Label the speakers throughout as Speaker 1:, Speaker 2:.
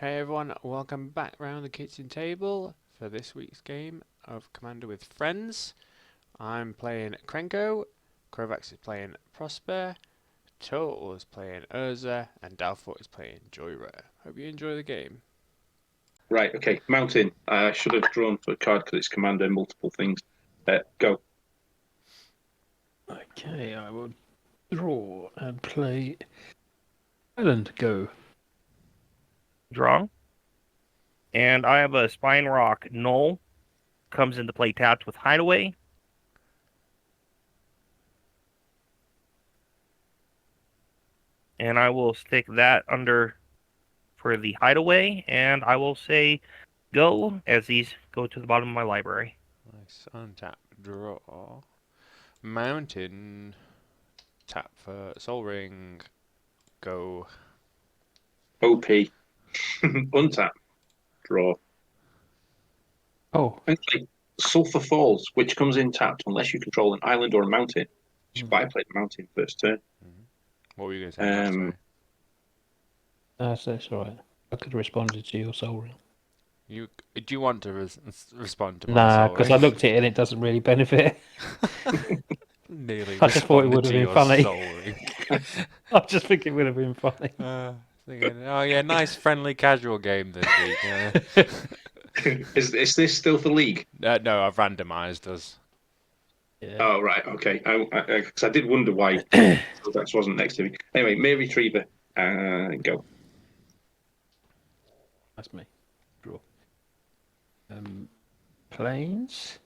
Speaker 1: Hey everyone, welcome back round the kitchen table for this week's game of Commander with Friends. I'm playing Krenko, Kovacs is playing Prosper, Total is playing Urza, and Dalfort is playing Jhoira. Hope you enjoy the game.
Speaker 2: Right, okay. Mountain. I should have drawn for a card because it's commander and multiple things. Go.
Speaker 3: Okay, I will draw and play Island Go.
Speaker 4: Draw. And I have a Spine Rock Null. Comes into play tapped with Hideaway. And I will stick that under for the Hideaway. And I will say go as these go to the bottom of my library.
Speaker 1: Nice, untap, draw. Mountain, tap for Soul Ring, go.
Speaker 2: OP. Untap. Draw.
Speaker 3: Oh,
Speaker 2: And play Sulphur Falls, which comes in tapped unless you control an island or a mountain. Which is why I played the mountain first turn.
Speaker 1: What were you going to say, Matt? Sorry.
Speaker 3: that's all right. I could have responded to your Soul Ring.
Speaker 1: Do you want to respond to my
Speaker 3: Nah,
Speaker 1: Soul
Speaker 3: because
Speaker 1: Ring?
Speaker 3: I looked at it and it doesn't really benefit.
Speaker 1: Nearly
Speaker 3: I just thought it would
Speaker 1: responded
Speaker 3: have
Speaker 1: to
Speaker 3: been
Speaker 1: your
Speaker 3: funny.
Speaker 1: Soul Ring.
Speaker 3: I just think it would have been funny.
Speaker 1: Thinking, oh yeah, nice friendly casual game this week.
Speaker 2: Is this still for League?
Speaker 1: No, I've randomised us.
Speaker 3: Yeah.
Speaker 2: Oh, right, okay. Because I did wonder why that wasn't next to me. Anyway, May Retriever. Go.
Speaker 3: That's me. Draw. Planes.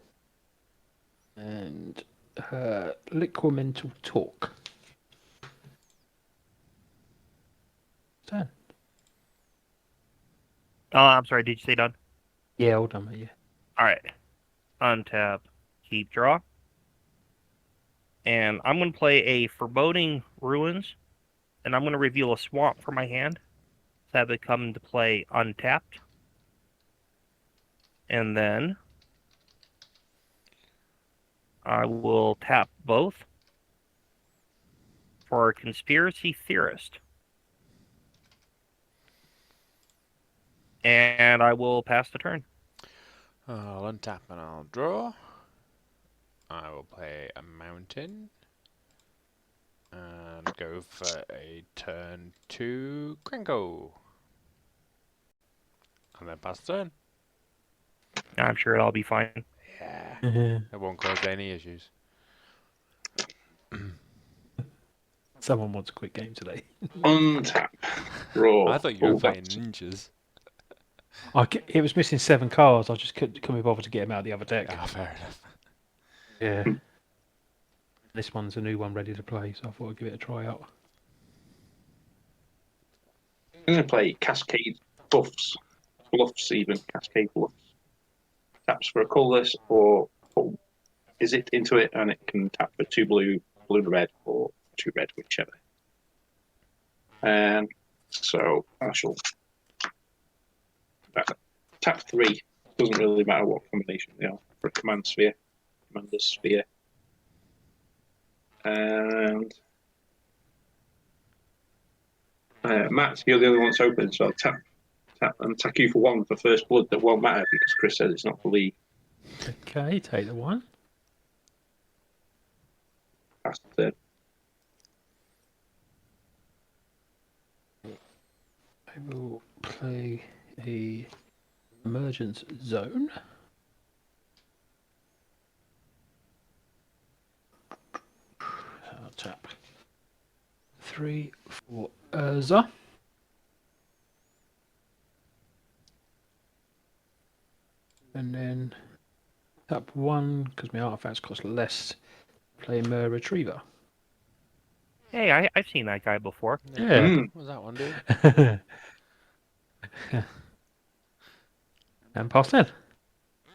Speaker 3: And Liquimental Talk. Turn.
Speaker 4: Oh, I'm sorry. Did you say done?
Speaker 3: Yeah, all done, mate, yeah.
Speaker 4: All right. Untap. Keep draw. And I'm going to play a Foreboding Ruins. And I'm going to reveal a swamp from my hand. So have it come into play untapped. And then I will tap both for Conspiracy Theorist. And I will pass the turn.
Speaker 1: I'll untap and I'll draw. I will play a mountain. And go for a turn to Krenko. And then pass the turn.
Speaker 4: I'm sure it'll be fine.
Speaker 1: Yeah. It won't cause any issues.
Speaker 3: Someone wants a quick game today.
Speaker 2: Untap. Draw.
Speaker 1: I thought you were
Speaker 2: Oh,
Speaker 1: playing
Speaker 2: that's-
Speaker 1: ninjas.
Speaker 3: It was missing 7 cards. I just couldn't be bothered to get him out of the other deck.
Speaker 1: Ah, fair enough.
Speaker 3: Yeah. This one's a new one ready to play, so I thought I'd give it a try out.
Speaker 2: I'm going to play Cascade Bluffs. Bluffs, even. Cascade Bluffs. Taps for a colourless or put is it into it, and it can tap for 2 blue, blue to red, or 2 red, whichever. And so I shall tap 3. Doesn't really matter what combination they are for a command sphere, commander sphere. And Matt, you're the only one that's open, so I'll tap and attack you for 1 for first blood. That won't matter because Chris says it's not for League.
Speaker 3: Okay, take the 1.
Speaker 2: That's the turn.
Speaker 3: I will play a Emergence Zone. I'll tap 3 for Urza. And then tap 1 because my artifacts cost less. Play Mer Retriever.
Speaker 4: Hey, I've seen that guy before.
Speaker 3: Yeah.
Speaker 1: What was that one do?
Speaker 3: And pass 10.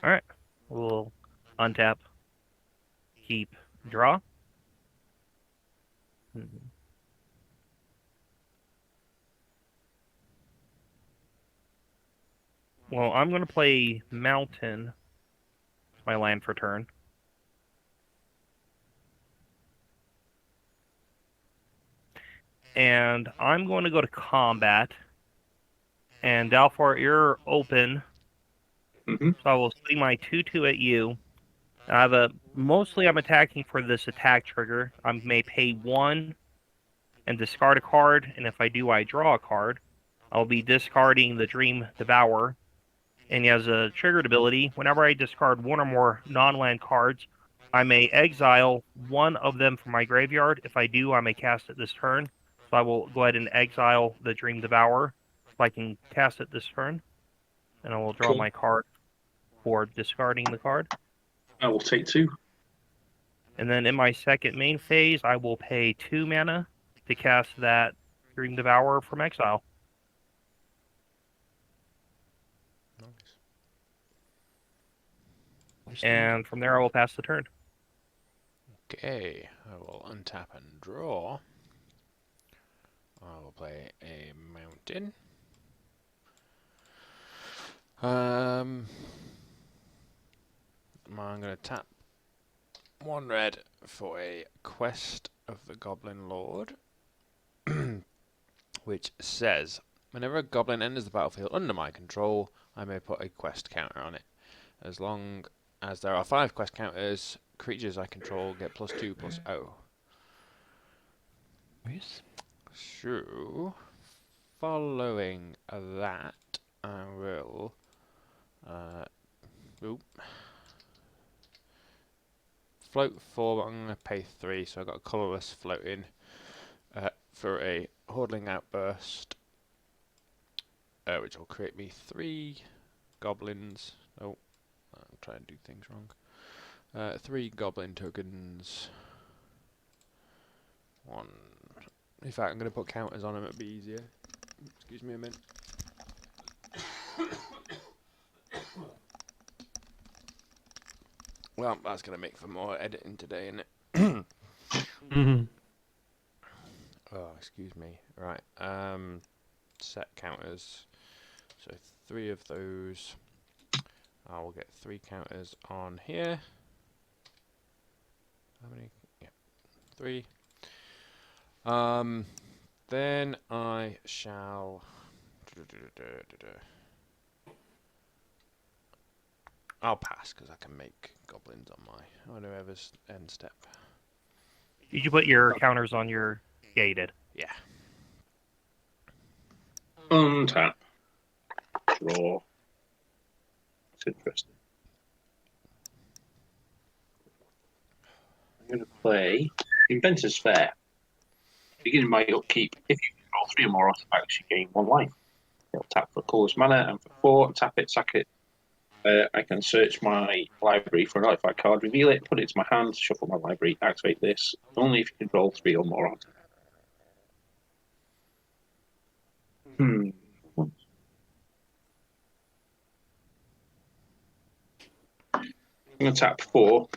Speaker 4: All right. We'll untap, keep, draw. Well, I'm going to play Mountain, my land for turn. And I'm going to go to combat And Dalfor, you're open.
Speaker 2: Mm-hmm.
Speaker 4: So I will swing my 2/2 at you. I have mostly I'm attacking for this attack trigger. I may pay 1 and discard a card, and if I do, I draw a card. I'll be discarding the Dream Devourer. And he has a triggered ability. Whenever I discard 1 or more non-land cards, I may exile 1 of them from my graveyard. If I do, I may cast it this turn. So I will go ahead and exile the Dream Devourer so I can cast it this turn. And I will draw
Speaker 2: Cool.
Speaker 4: my card for discarding the card.
Speaker 2: I will take 2.
Speaker 4: And then in my second main phase, I will pay 2 mana to cast that Dream Devourer from exile.
Speaker 1: Nice.
Speaker 4: And from there, I will pass the turn.
Speaker 1: Okay, I will untap and draw. I will play a mountain. I'm going to tap 1 red for a Quest of the Goblin Lord, which says, whenever a goblin enters the battlefield under my control, I may put a quest counter on it. As long as there are 5 quest counters, creatures I control get +2/+0.
Speaker 3: Yes.
Speaker 1: So, following that, I will float 4, but I'm going to pay 3, so I've got a colourless floating for a Hordling Outburst, which will create me 3 goblins. Oh, I'm trying to do things wrong. 3 goblin tokens. 1. In fact, I'm going to put counters on them, it'll be easier. Excuse me a minute. Well, that's going to make for more editing today, isn't it?
Speaker 3: Mm-hmm.
Speaker 1: Oh, excuse me. Right. Set counters. So 3 of those. I will get 3 counters on here. How many? Yeah, 3. Then I shall. I'll pass because I can make goblins on my whatever's end step.
Speaker 4: Did you put your counters on your... Yeah, you did.
Speaker 1: Yeah.
Speaker 2: Untap. Draw. It's interesting. I'm going to play Inventor's Fair. Beginning my upkeep, if you control 3 or more artifacts, you gain 1 life. It'll tap for colourless mana, and for 4, tap it, sack it. I can search my library for an artifact card, reveal it, put it into my hand, shuffle my library, activate this. Only if you control 3 or more artifacts. I'm going to tap 4.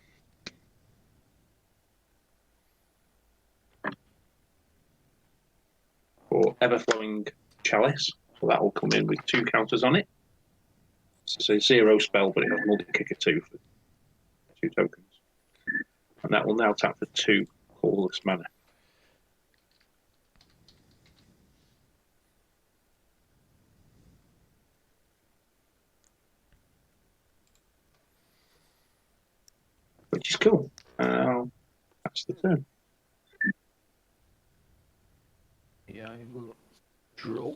Speaker 2: For Everflowing Chalice. So that will come in with 2 counters on it. It's a 0 spell, but it has multi-kicker 2 for 2 tokens. And that will now tap for 2 colourless mana. Which is cool. That's the turn.
Speaker 3: Yeah, I will draw.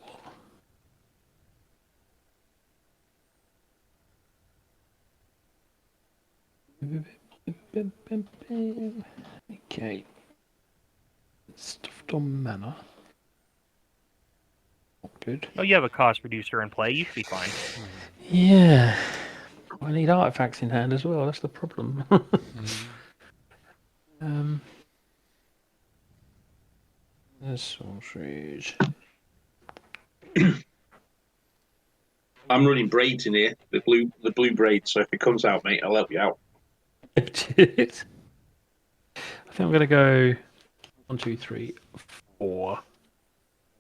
Speaker 3: Okay. Stuffed on mana. Not good.
Speaker 4: Oh, you have a cost reducer in play. You should be fine.
Speaker 3: Yeah. I need artifacts in hand as well. That's the problem. This sorceries.
Speaker 2: I'm running braids in here, the blue braids. So if it comes out, mate, I'll help you out.
Speaker 3: I think I'm going to go 1, 2, 3, 4.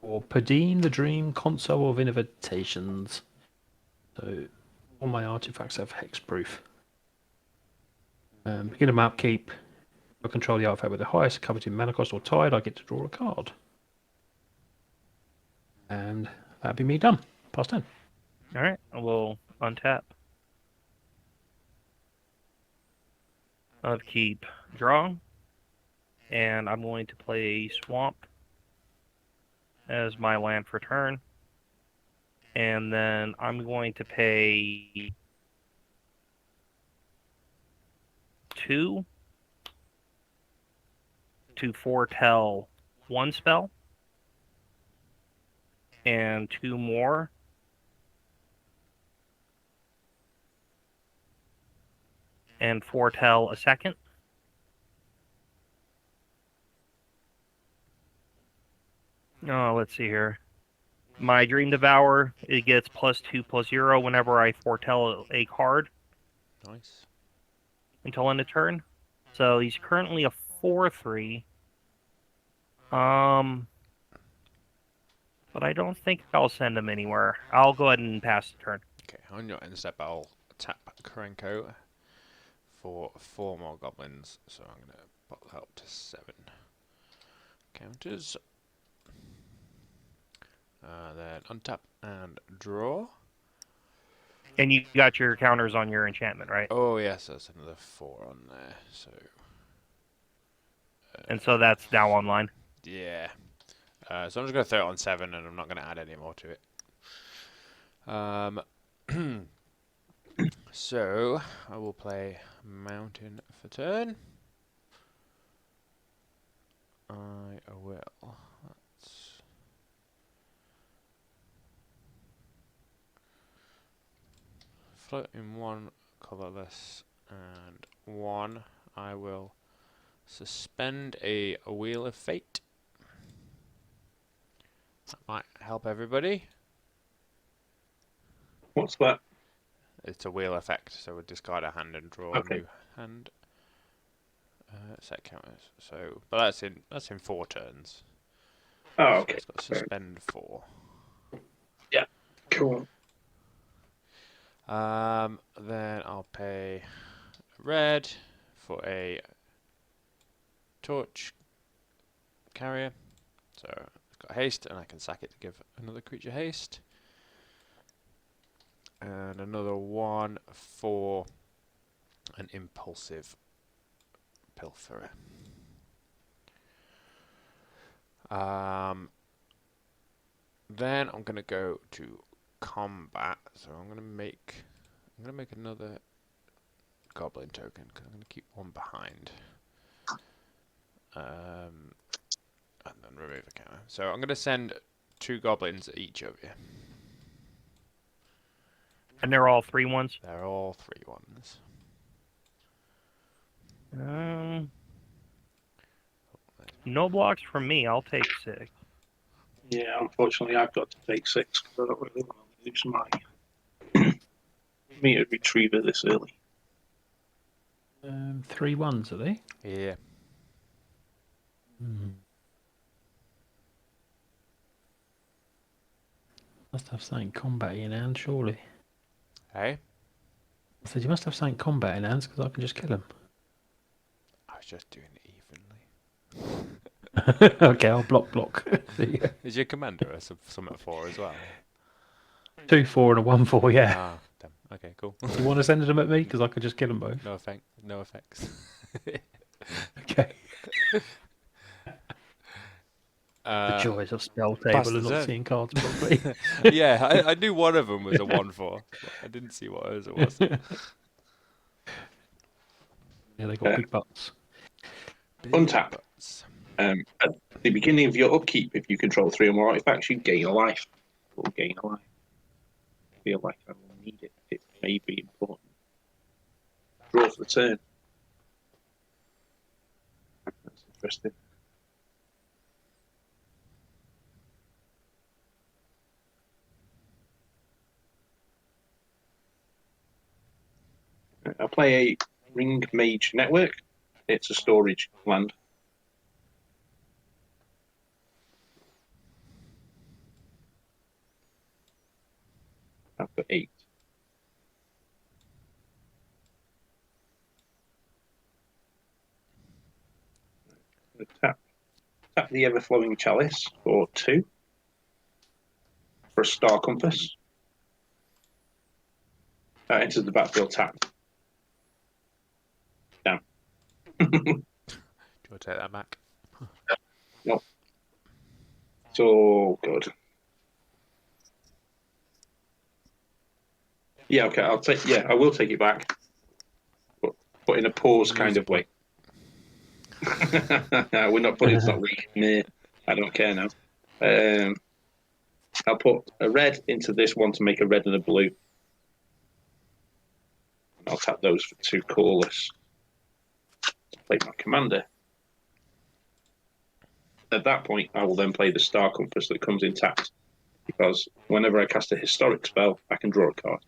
Speaker 3: Or Padine, the Dream, Console of Invitations. So all my artifacts have hexproof. Begin a upkeep. I control the artifact with the highest coveted mana cost or tied. I get to draw a card. And that'd be me done. past 10.
Speaker 4: All right, we'll untap. Upkeep, draw, and I'm going to play Swamp as my land for turn, and then I'm going to pay 2 to foretell 1 spell, and 2 more and foretell a second. Oh, let's see here. My Dream Devour, it gets +2/+0 whenever I foretell a card
Speaker 1: Nice.
Speaker 4: until end of turn. So he's currently a 4/3. But I don't think I'll send him anywhere. I'll go ahead and pass the turn.
Speaker 1: Okay, on your end step, I'll tap Krenko for 4 more goblins. So I'm going to put that up to 7 counters. Then untap and draw.
Speaker 4: And you got your counters on your enchantment, right?
Speaker 1: Oh yes, there's another 4 on there. So.
Speaker 4: And so that's now online.
Speaker 1: Yeah. So I'm just going to throw it on 7, and I'm not going to add any more to it. So I will play Mountain for turn. I will. Let's float in 1 colorless and 1. I will suspend a Wheel of Fate. That might help everybody.
Speaker 2: What's that?
Speaker 1: It's a wheel effect, so we discard a hand and draw
Speaker 2: Okay.
Speaker 1: a new hand. Set counters. So, but that's in 4 turns.
Speaker 2: Oh,
Speaker 1: So
Speaker 2: okay.
Speaker 1: it's got suspend 4.
Speaker 2: Cool.
Speaker 1: Then I'll pay red for a torch carrier. So it's got haste, and I can sack it to give another creature haste. And another 1 for an impulsive pilferer. Then I'm gonna go to combat. So I'm gonna make another goblin token because I'm gonna keep 1 behind. And then remove a counter. So I'm gonna send 2 goblins at each of you.
Speaker 4: And they're all 3/1s.
Speaker 1: They're all 3/1s.
Speaker 4: No blocks from me. I'll take 6.
Speaker 2: Yeah, unfortunately, I've got to take 6 because I don't really want to lose my meter retriever this early.
Speaker 3: 3 1s, are they?
Speaker 1: Yeah.
Speaker 3: Must have something combat in hand, surely.
Speaker 1: Hey,
Speaker 3: I said, you must have something combat in hands because I can just kill him.
Speaker 1: I was just doing it evenly.
Speaker 3: Okay, I'll block.
Speaker 1: Is your commander a summit 4 as well?
Speaker 3: 2 4 and a 1 4, yeah.
Speaker 1: Ah, damn. Okay, cool.
Speaker 3: You want to send them at me? Because I could just kill them both.
Speaker 1: No effect. No effects.
Speaker 3: Okay. The
Speaker 1: Uh,
Speaker 3: joys of Spelltable
Speaker 1: pass
Speaker 3: and
Speaker 1: the
Speaker 3: not
Speaker 1: turn.
Speaker 3: seeing cards properly.
Speaker 1: yeah, I knew one of them was a 1/4. But I didn't see what else it was.
Speaker 3: Yeah, they got big butts.
Speaker 2: Untap. At the beginning of your upkeep, if you control 3 or more artifacts, you gain a life. Or gain a life. I feel like I will need it. It may be important. Draw for the turn. That's interesting. I'll play a Ring Mage Network. It's a storage land. I've got 8. Tap the Ever-Flowing Chalice for 2. For a Star Compass. That enters the battlefield tapped. Down.
Speaker 1: Do you want to take that back?
Speaker 2: So good. Yeah, okay. I'll take. Yeah, I will take it back, but in a pause kind of way. We're not putting. It's not we. Nah, I don't care now. I'll put a red into this one to make a red and a blue. I'll tap those for 2 colorless. Play my commander. At that point, I will then play the Star Compass that comes in tapped, because whenever I cast a historic spell, I can draw a card,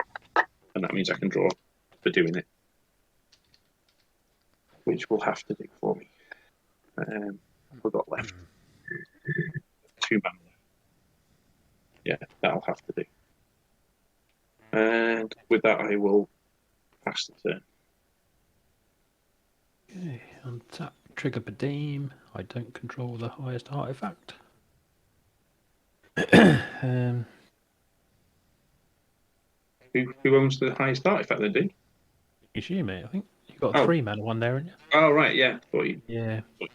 Speaker 2: and that means I can draw for doing it, which will have to do for me. We've got left 2 mana. Yeah, that'll have to do. And with that, I will pass the turn.
Speaker 3: Okay, untap, trigger Padim. I don't control the highest artifact.
Speaker 2: Who owns the highest artifact then, dude?
Speaker 3: It's you, mate. I think you got a 3 mana one there, haven't you?
Speaker 2: Oh, right, yeah. Thought you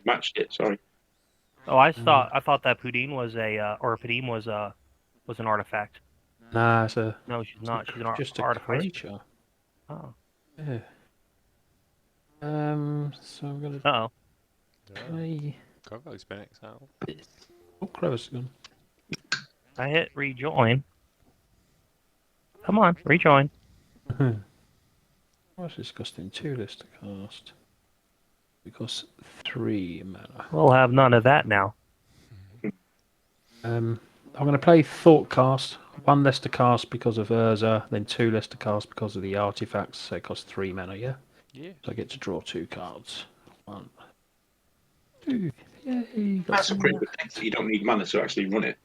Speaker 2: matched it. Sorry.
Speaker 4: Oh, I thought that Pudine was Padim was an artifact.
Speaker 3: Nah, it's a.
Speaker 4: No, she's not. She's an
Speaker 3: just a
Speaker 4: artifact.
Speaker 3: creature.
Speaker 4: Oh.
Speaker 3: Yeah. So I'm gonna
Speaker 4: Uh-oh.
Speaker 3: play.
Speaker 1: Grogo's been exiled.
Speaker 3: Oh, Crevice gone.
Speaker 4: I hit rejoin. Come on, rejoin.
Speaker 3: What's this costing? 2 list to cast. Because 3 mana.
Speaker 4: We'll have none of that now.
Speaker 3: I'm going to play Thoughtcast. 1 less to cast because of Urza, then 2 less to cast because of the artifacts. So it costs 3 mana, yeah?
Speaker 1: Yeah.
Speaker 3: So I get to draw 2 cards. 1, 2. Yay!
Speaker 2: That's a pretty good thing. So you don't need mana to actually run it.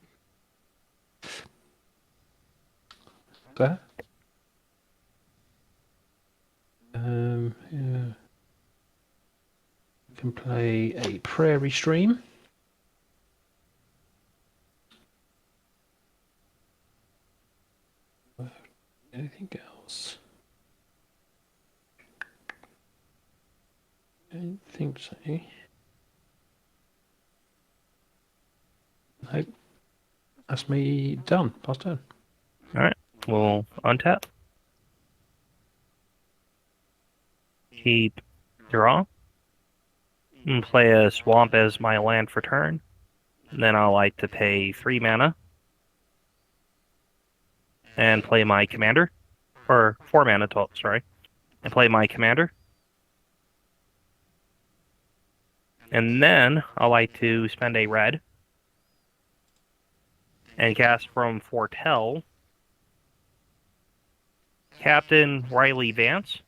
Speaker 3: Okay. Yeah. You can play a Prairie Stream. Anything else? I don't think so. Nope. That's me done. Pass turn.
Speaker 4: Alright. We'll untap. Keep draw. And play a swamp as my land for turn. And then I'll like to pay 3 mana. And play my commander. Or 4 mana total, sorry. And play my commander. And then I'll like to spend a red. And cast from Foretell. Captain Riley Vance.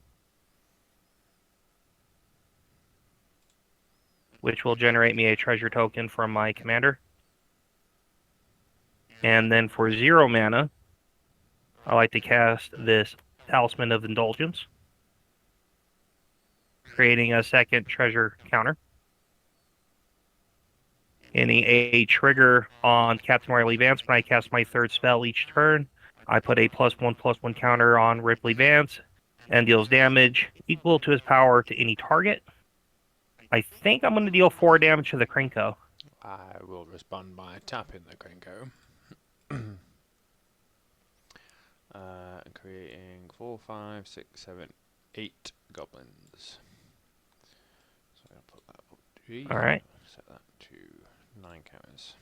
Speaker 4: Which will generate me a treasure token from my commander. And then for 0 mana, I like to cast this Talisman of Indulgence, creating a 2nd treasure counter. Getting a trigger on Captain Riley Vance when I cast my 3rd spell each turn. I put a +1/+1 counter on Ripley Vance and deals damage equal to his power to any target. I think I'm going to deal 4 damage to the Krenko.
Speaker 1: I will respond by tapping the Krenko. Creating 4, 5, 6, 7, 8 goblins. So I'll put that up 3.
Speaker 4: Alright.
Speaker 1: Set that to 9 counters.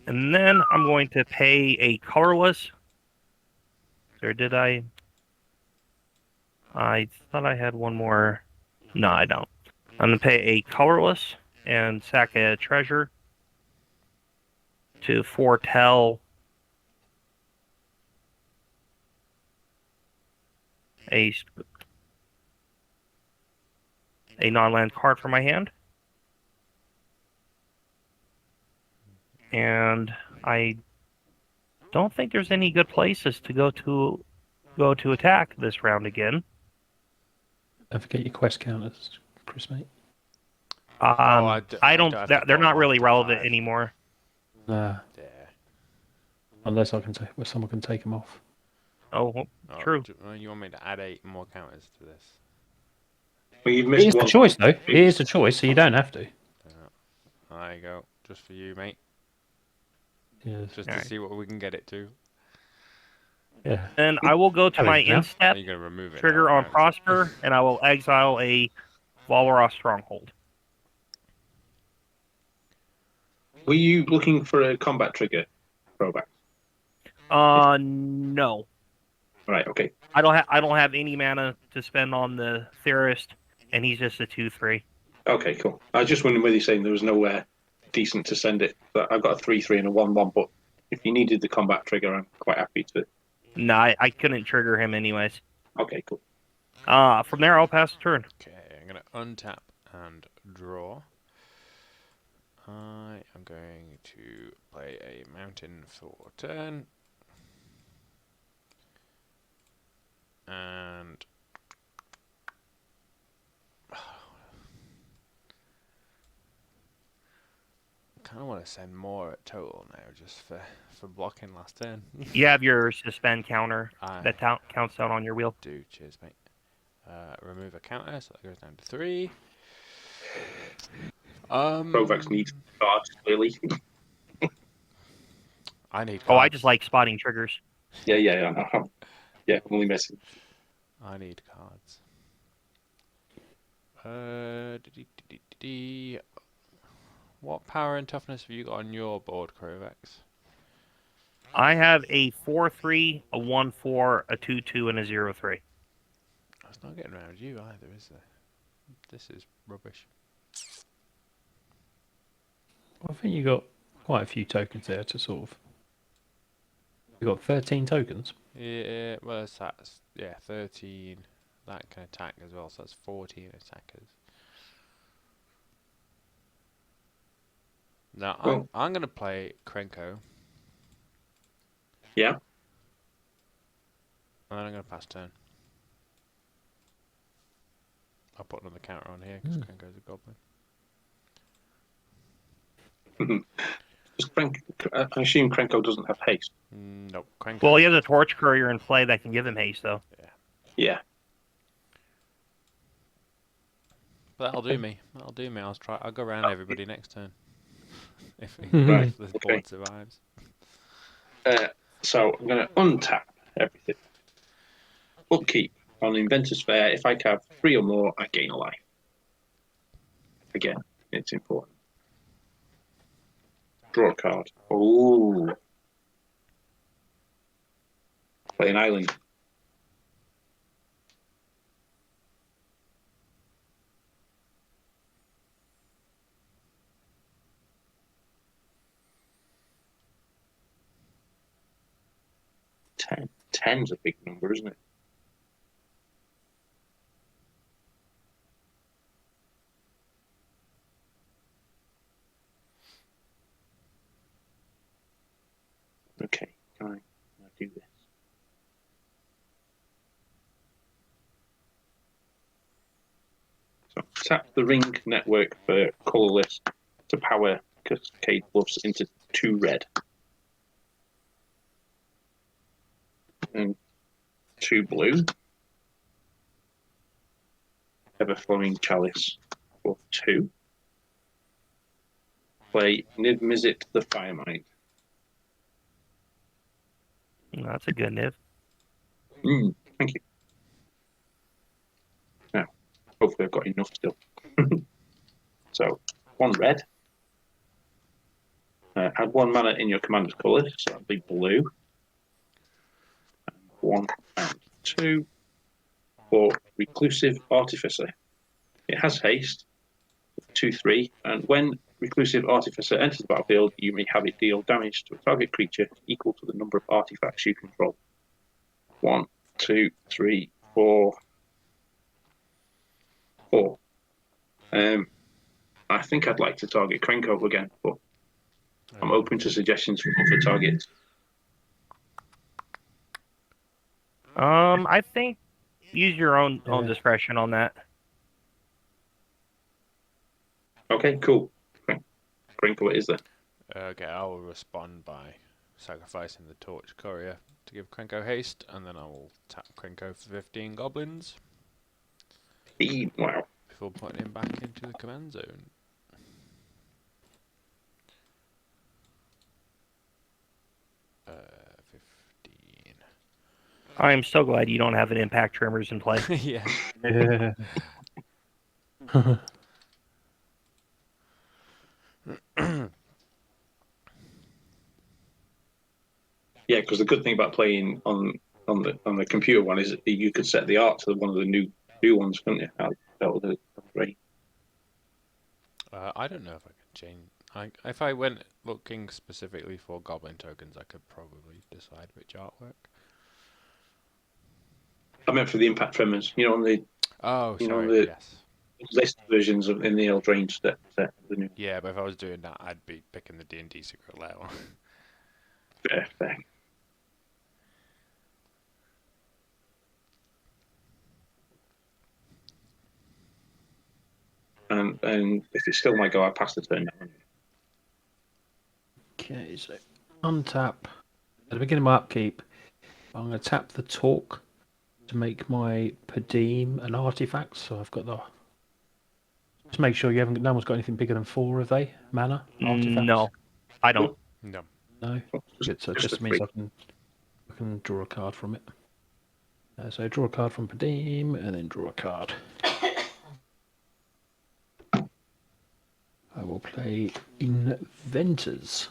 Speaker 4: And then I'm going to pay a colorless. Or did I? I thought I had one more. No, I don't. I'm going to pay a colorless and sack a treasure to foretell a non-land card from my hand. And I don't think there's any good places to go to attack this round again.
Speaker 3: Don't forget your quest counters, Chris, mate.
Speaker 4: I don't. They're not really relevant anymore.
Speaker 3: Nah.
Speaker 1: Yeah.
Speaker 3: Unless I can say, well, someone can take them off.
Speaker 4: Oh,
Speaker 1: Oh,
Speaker 4: true.
Speaker 1: you want me to add 8 more counters to this?
Speaker 2: Well, you've
Speaker 3: It
Speaker 2: missed
Speaker 3: is a
Speaker 2: one.
Speaker 3: choice, though. It is a choice, so you don't have to.
Speaker 1: There you go. Just for you, mate.
Speaker 3: Yes.
Speaker 1: Just to
Speaker 4: Alright.
Speaker 1: see what we can get it to.
Speaker 3: Yeah.
Speaker 4: Then I will go to
Speaker 3: Have
Speaker 4: my
Speaker 3: it now.
Speaker 1: Are
Speaker 4: instep
Speaker 1: you going to remove it
Speaker 4: trigger
Speaker 1: now,
Speaker 4: on
Speaker 1: apparently?
Speaker 4: Prosper, and I will exile a Valroth Stronghold.
Speaker 2: Were you looking for a combat trigger, Provax?
Speaker 4: No.
Speaker 2: Right, okay.
Speaker 4: I don't have any mana to spend on the Theorist, and he's just a 2/3.
Speaker 2: Okay, cool. I was just wondering whether you're saying there was nowhere decent to send it. But I've got a 3/3 and a 1/1, but if you needed the combat trigger, I'm quite happy to.
Speaker 4: No, I couldn't trigger him anyways.
Speaker 2: Okay, cool.
Speaker 4: From there, I'll pass the turn.
Speaker 1: Okay, I'm going to untap and draw. I am going to play a mountain for turn. And I kind of want to send more at total now, just for blocking last turn.
Speaker 4: You have your suspend counter
Speaker 1: I
Speaker 4: that counts down on your wheel.
Speaker 1: do. Cheers, mate. Remove a counter, so that goes down to 3.
Speaker 2: Provax needs cards, clearly.
Speaker 1: I need cards.
Speaker 4: Oh, I just like spotting triggers.
Speaker 2: Yeah, I'm only messing.
Speaker 1: I need cards. What power and toughness have you got on your board, Krovax?
Speaker 4: I have a 4/3, a 1/4, a 2/2, and a 0/3.
Speaker 1: It's not getting around you either, is there? This is rubbish.
Speaker 3: I think you got quite a few tokens there to sort of. You got 13 tokens.
Speaker 1: Yeah, well, that's 13. That can attack as well, so that's 14 attackers. Now
Speaker 2: Well-
Speaker 1: I'm gonna play Krenko.
Speaker 2: Yeah.
Speaker 1: And then I'm gonna pass turn. I'll put another counter on here because Krenko's a goblin.
Speaker 2: I assume Krenko doesn't have haste.
Speaker 1: No, Krenko.
Speaker 4: Well, he has a Torch Courier in play that can give him haste, though.
Speaker 2: Yeah.
Speaker 1: That'll do me. That'll do me. I'll go around everybody next turn. if
Speaker 2: Right,
Speaker 1: the
Speaker 2: okay.
Speaker 1: board survives.
Speaker 2: So I'm going to untap everything. Upkeep on Inventor's Fair. If I have 3 or more, I gain a life. Again, it's important. Draw a card. Ooh. Play an island. Ten's a big number, isn't it? Okay, can I do this? So tap the ring network for colourless to power Cascade Bluffs into 2 red. And 2 blue. Ever-flowing Chalice for 2. Play Niv Mizzet the Firemite.
Speaker 4: That's a good Niv.
Speaker 2: Thank you. Now, hopefully I've got enough still. So, 1 red. Add 1 mana in your commander's colours, so that'll be blue. And 1 and 2 for Reclusive Artificer. It has haste, 2/3, and when Reclusive Artificer enters the battlefield, you may have it deal damage to a target creature equal to the number of artifacts you control. 1, 2, 3, 4. 4. I think I'd like to target Krenko again, but I'm open to suggestions for other targets.
Speaker 4: I think use your own discretion on that.
Speaker 2: Okay, cool. Krenko it is then.
Speaker 1: Okay, I will respond by sacrificing the Torch Courier to give Krenko haste, and then I will tap Krenko for 15 goblins
Speaker 2: Wow.
Speaker 1: before putting him back into the command zone. Uh, 15.
Speaker 4: I'm so glad you don't have an impact trimmers in play.
Speaker 1: Yeah.
Speaker 3: Yeah.
Speaker 2: Yeah, because the good thing about playing on the computer one is you could set the art to one of the new ones, couldn't you? That was great.
Speaker 1: I don't know if I can change. If I went looking specifically for goblin tokens, I could probably decide which artwork.
Speaker 2: I meant for the impact tremors, on the
Speaker 1: Oh,
Speaker 2: You know,
Speaker 1: sorry.
Speaker 2: the-
Speaker 1: Yes.
Speaker 2: list versions of in the Eldraine set. The new
Speaker 1: Yeah, but if I was doing that, I'd be picking the D&D Secret Lair one.
Speaker 2: fair. And if it's still my go, I pass the turn now.
Speaker 3: Okay, so untap. At the beginning of my upkeep, I'm going to tap the talk to make my Padim an artifact. So I've got the. Just make sure no one's got anything bigger than 4 of they mana artifacts.
Speaker 4: No, I don't.
Speaker 1: No.
Speaker 3: No. Good. So it just means I can draw a card from it. So draw a card from Padim and then draw a card. I will play Inventors.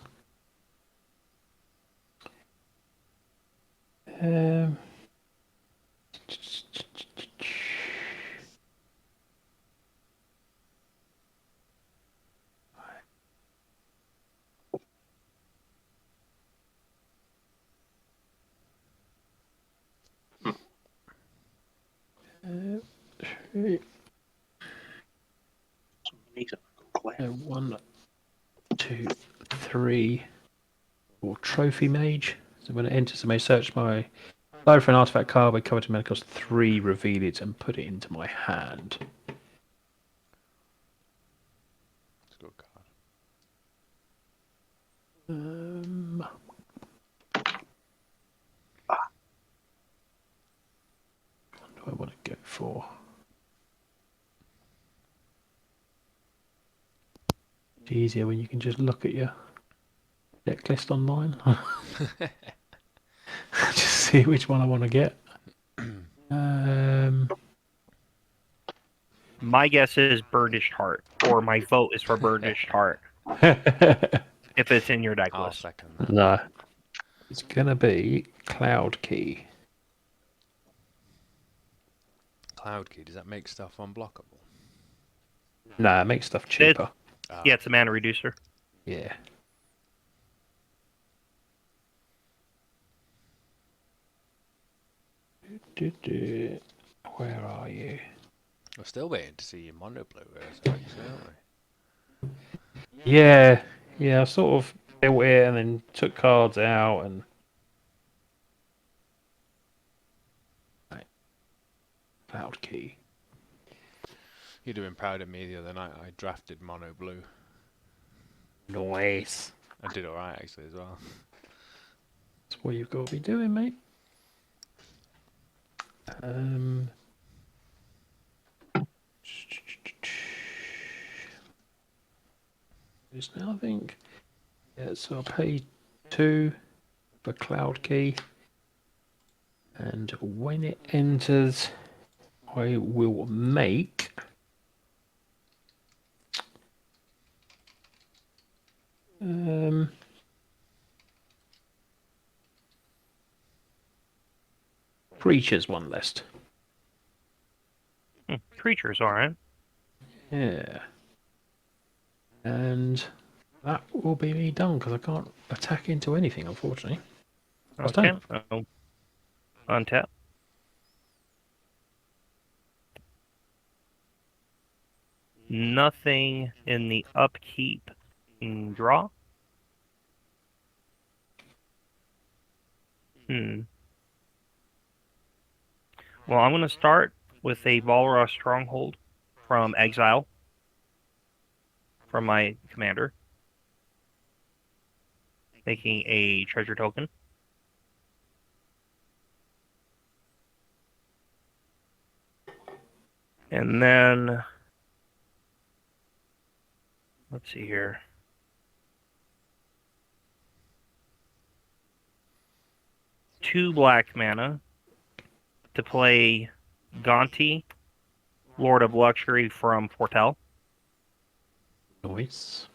Speaker 3: One, 2, 3, or Trophy Mage. So when it enters, I may search my library for an artifact card with covered in mana cost 3, reveal it, and put it into my hand.
Speaker 1: It's a good card.
Speaker 3: What do I want to go for? It's easier when you can just look at your deck list online. Just see which one I want to get.
Speaker 4: My guess is Burnished Heart, or my vote is for Burnished Heart if it's in your deck
Speaker 1: I'll
Speaker 4: list.
Speaker 1: second that.
Speaker 3: No. It's going to be Cloud Key.
Speaker 1: Cloud Key, does that make stuff unblockable?
Speaker 3: Nah, it makes stuff cheaper.
Speaker 4: Yeah, it's a mana reducer.
Speaker 3: Yeah. Where are you?
Speaker 1: We're still waiting to see your mono blue, aren't we?
Speaker 3: Yeah, I sort of built it and then took cards out and. Right. Cloud Key.
Speaker 1: You'd have been proud of me the other night. I drafted mono blue.
Speaker 3: Nice.
Speaker 1: I did alright actually as well.
Speaker 3: That's what you've got to be doing, mate. Just now, I think. Yeah, so I'll pay 2 for Cloud Key. And when it enters, I will make creatures one list.
Speaker 4: Creatures, alright.
Speaker 3: Yeah. And that will be me done because I can't attack into anything, unfortunately.
Speaker 4: Okay. So, untap. Nothing in the upkeep. Draw. Well, I'm going to start with a Valra Stronghold from Exile from my commander. making a treasure token. And then, let's see here. Two black mana to play Gonti, Lord of Luxury from Fortel.
Speaker 3: Nice.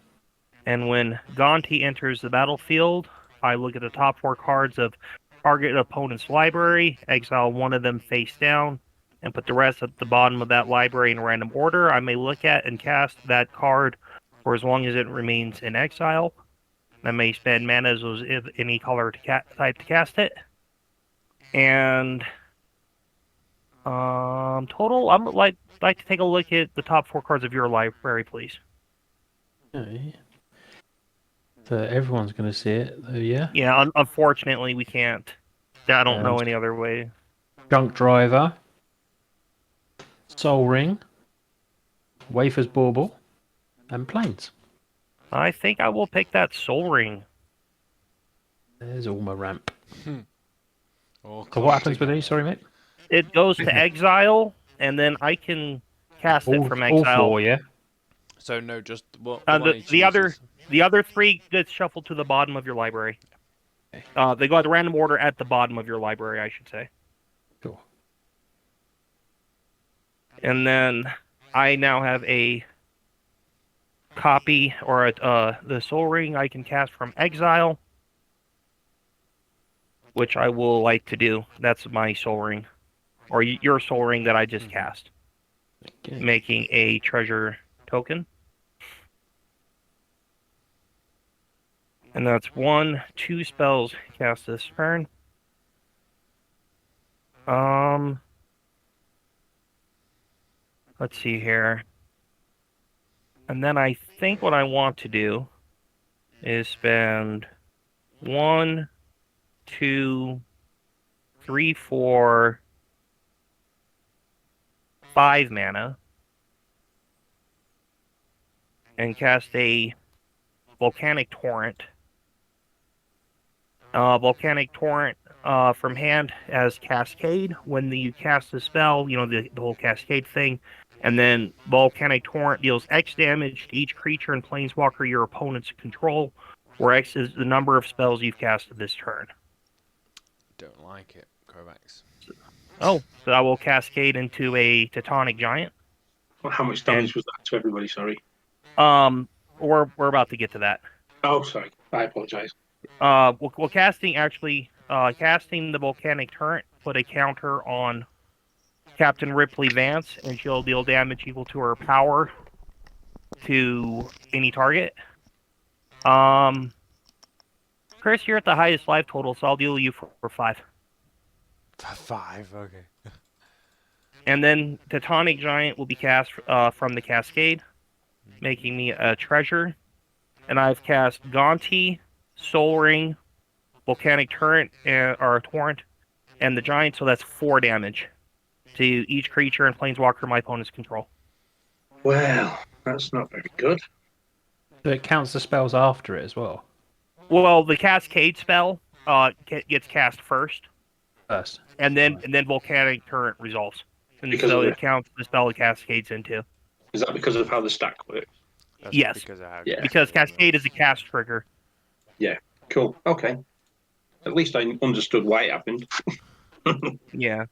Speaker 4: And when Gonti enters the battlefield, I look at the top 4 cards of target opponent's library, exile one of them face down, and put the rest at the bottom of that library in random order. I may look at and cast that card for as long as it remains in exile. I may spend mana as if any color type to cast it. And total, I'm like to take a look at the top 4 cards of your library, please.
Speaker 3: Okay. So everyone's going to see it, though, yeah?
Speaker 4: Yeah, unfortunately, we can't. I don't know
Speaker 3: And
Speaker 4: any other way.
Speaker 3: Junk Driver, Soul Ring, Wafer's Bauble, and Plains.
Speaker 4: I think I will pick that Soul Ring.
Speaker 3: There's all my ramp.
Speaker 1: Oh,
Speaker 3: So what happens with these? Sorry, mate.
Speaker 4: It goes to exile, and then I can cast it from
Speaker 3: All
Speaker 4: exile.
Speaker 3: 4, yeah?
Speaker 1: So no, just what
Speaker 4: The other 3 get shuffled to the bottom of your library. They go at random order at the bottom of your library, I should say.
Speaker 3: Sure.
Speaker 4: And then I now have a copy or the Soul Ring I can cast from exile, which I will like to do. That's my Soul Ring, or your Soul Ring that I just cast,
Speaker 3: Okay.
Speaker 4: making a treasure token. And that's 2 spells cast this turn. Let's see here. And then I think what I want to do is spend 1, 2, 3, 4, 5 mana and cast a Volcanic Torrent. Volcanic Torrent from hand as Cascade. When you cast the spell, the whole Cascade thing, and then Volcanic Torrent deals X damage to each creature and planeswalker your opponent's control, where X is the number of spells you've casted this turn.
Speaker 1: Don't like it, Kovacs.
Speaker 4: Oh, so I will Cascade into a Tectonic Giant.
Speaker 2: Well, how much damage was that to everybody? Sorry.
Speaker 4: We're about to get to that.
Speaker 2: Oh, sorry. I apologize.
Speaker 4: Well, casting the Volcanic Torrent put a counter on Captain Ripley Vance, and she'll deal damage equal to her power to any target. Chris, you're at the highest life total, so I'll deal you for 5.
Speaker 1: 5, okay.
Speaker 4: And then Tectonic Giant will be cast from the Cascade, making me a treasure. And I've cast Gonti, Soul Ring, Volcanic Torrent, and the Giant, so that's 4 damage to each creature and planeswalker my opponent's control.
Speaker 2: Well, that's not very good.
Speaker 3: So it counts the spells after it as well?
Speaker 4: Well, the Cascade spell gets cast first, and then Volcanic Torrent resolves. And
Speaker 2: Because
Speaker 4: so
Speaker 2: of
Speaker 4: it counts the spell it cascades into.
Speaker 2: Is that because of how the stack works?
Speaker 1: That's
Speaker 4: Yes.
Speaker 1: Because, of how
Speaker 2: Yeah.
Speaker 4: Because Cascade is a cast trigger.
Speaker 2: Cool. Okay. At least I understood why it happened.
Speaker 4: Yeah.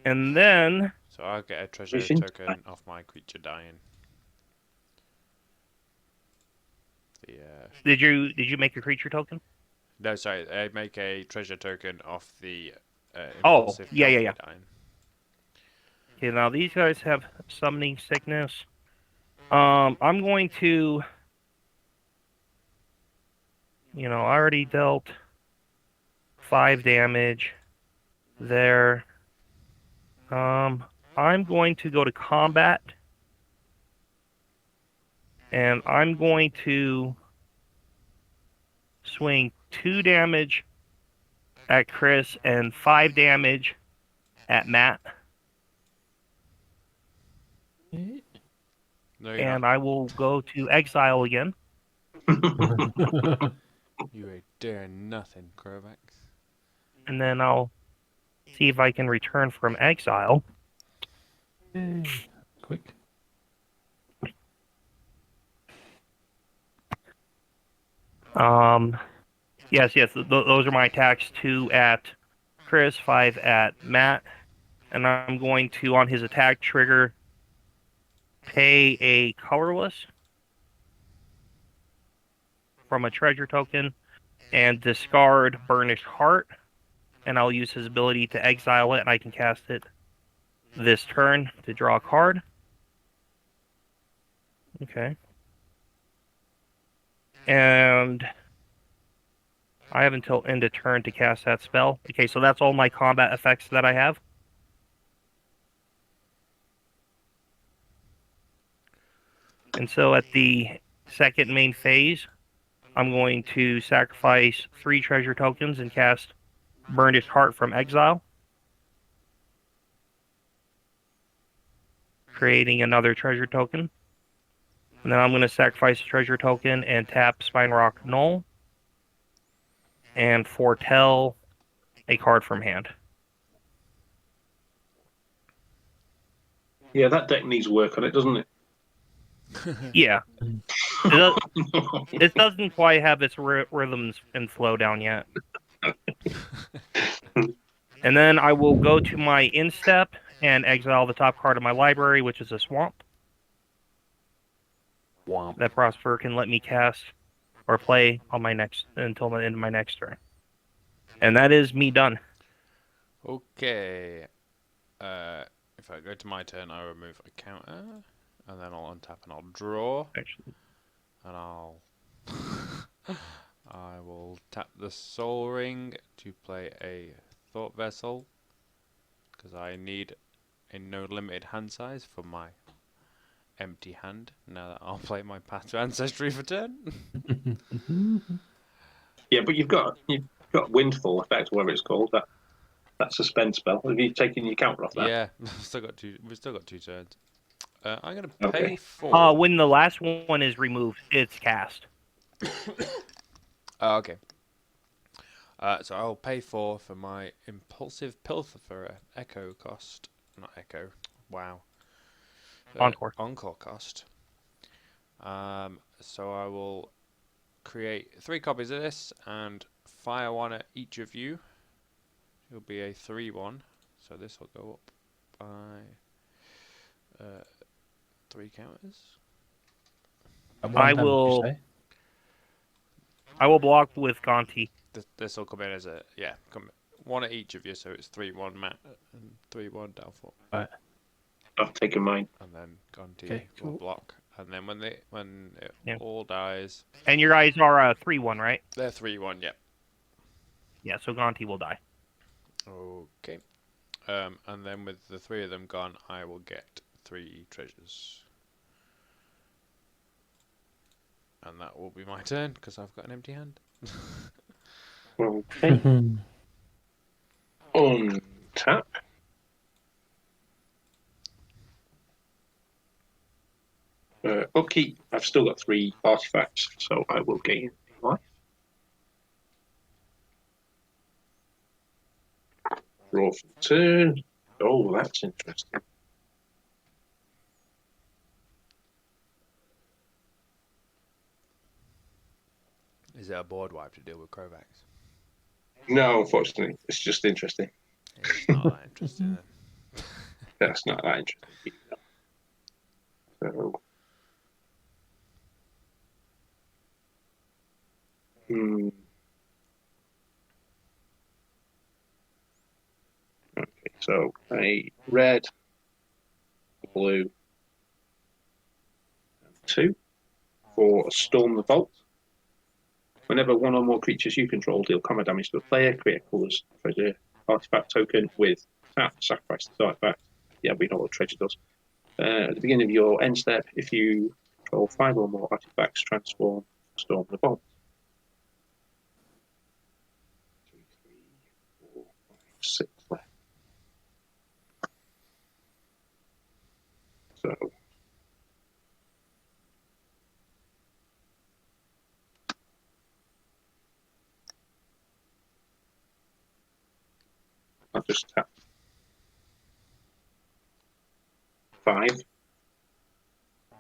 Speaker 4: And then
Speaker 1: So I'll get a treasure
Speaker 2: Briefing?
Speaker 1: token off my creature dying.
Speaker 4: did you make a creature token?
Speaker 1: No, sorry. I make a treasure token off the
Speaker 4: Oh,
Speaker 1: impulsive
Speaker 4: yeah.
Speaker 1: dying.
Speaker 4: Okay, now these guys have summoning sickness. I'm going to, I already dealt 5 damage there. I'm going to go to combat, and I'm going to swing 2 damage at Chris and 5 damage at Matt.
Speaker 1: No, you're
Speaker 4: And
Speaker 1: not.
Speaker 4: I will go to exile again.
Speaker 1: You ain't doing nothing, Krovax.
Speaker 4: And then I'll see if I can return from exile.
Speaker 3: Yay. Quick.
Speaker 4: Yes, those are my attacks. 2 at Chris, 5 at Matt. And I'm going to, on his attack trigger, pay a colorless from a treasure token and discard Burnished Heart. And I'll use his ability to exile it, and I can cast it this turn to draw a card. Okay. And I have until end of turn to cast that spell. Okay, so that's all my combat effects that I have. And so at the second main phase, I'm going to sacrifice 3 treasure tokens and cast Burnished Heart from exile, creating another treasure token. And then I'm going to sacrifice a treasure token and tap Spine Rock Null and foretell a card from hand.
Speaker 2: Yeah, that deck needs work on it, doesn't it?
Speaker 4: Yeah. It doesn't quite have its rhythms and flow down yet. And then I will go to my instep and exile the top card of my library, which is a swamp.
Speaker 3: Womp.
Speaker 4: That Prosper can let me cast or play on my next until the end of my next turn. And that is me done.
Speaker 1: Okay. If I go to my turn, I remove a counter, and then I'll untap and I'll draw,
Speaker 4: Actually,
Speaker 1: and I'll I will tap the Soul Ring to play a Thought Vessel, because I need a no limited hand size for my empty hand. Now that I'll play my Path to Ancestry for turn.
Speaker 2: Yeah, but you've got Windfall effect, whatever it's called. That suspend spell. Have you taken your counter off that?
Speaker 1: Yeah, we've still got 2 turns. I'm gonna pay
Speaker 2: Okay.
Speaker 1: 4.
Speaker 4: when the last one is removed, it's cast.
Speaker 1: Oh, okay. So I'll pay 4 for my Impulsive Pilferer Echo cost. Not Echo. Wow. Encore cost. So I will create 3 copies of this and fire 1 at each of you. It'll be a 3/1. So this will go up by 3 counters.
Speaker 4: I will block with Gonti.
Speaker 1: This will come in as come 1 at each of you, so it's 3/1 Matt and 3/1 Doubtful.
Speaker 3: Right.
Speaker 2: I've taken mine.
Speaker 1: And then Gonti
Speaker 3: Okay,
Speaker 1: will
Speaker 3: cool.
Speaker 1: block, and then when it
Speaker 4: Yeah.
Speaker 1: all dies,
Speaker 4: And your guys are 3/1, right?
Speaker 1: they're 3/1. Yeah.
Speaker 4: Yeah, so Gonti will die.
Speaker 1: Okay. And then with the 3 of them gone, I will get 3 treasures. And that will be my turn, because I've got an empty hand.
Speaker 2: Okay. Untap. Upkeep. I've still got 3 artifacts, so I will gain a life. Draw for turn. Oh, that's interesting.
Speaker 1: Is it a board wipe to deal with Krovax?
Speaker 2: No, unfortunately, it's just interesting.
Speaker 1: It's not that interesting then.
Speaker 2: That's not that interesting. So, okay, so a red, a blue, and 2 for Storm the Vault. Whenever 1 or more creatures you control deal combat damage to a player, create a colorless treasure artifact token with tap, sacrifice the artifact. Yeah, we know what treasure does. At the beginning of your end step, if you control 5 or more artifacts, transform Storm the Vault. 3, 4, 5, 6 left. So I'll just tap 5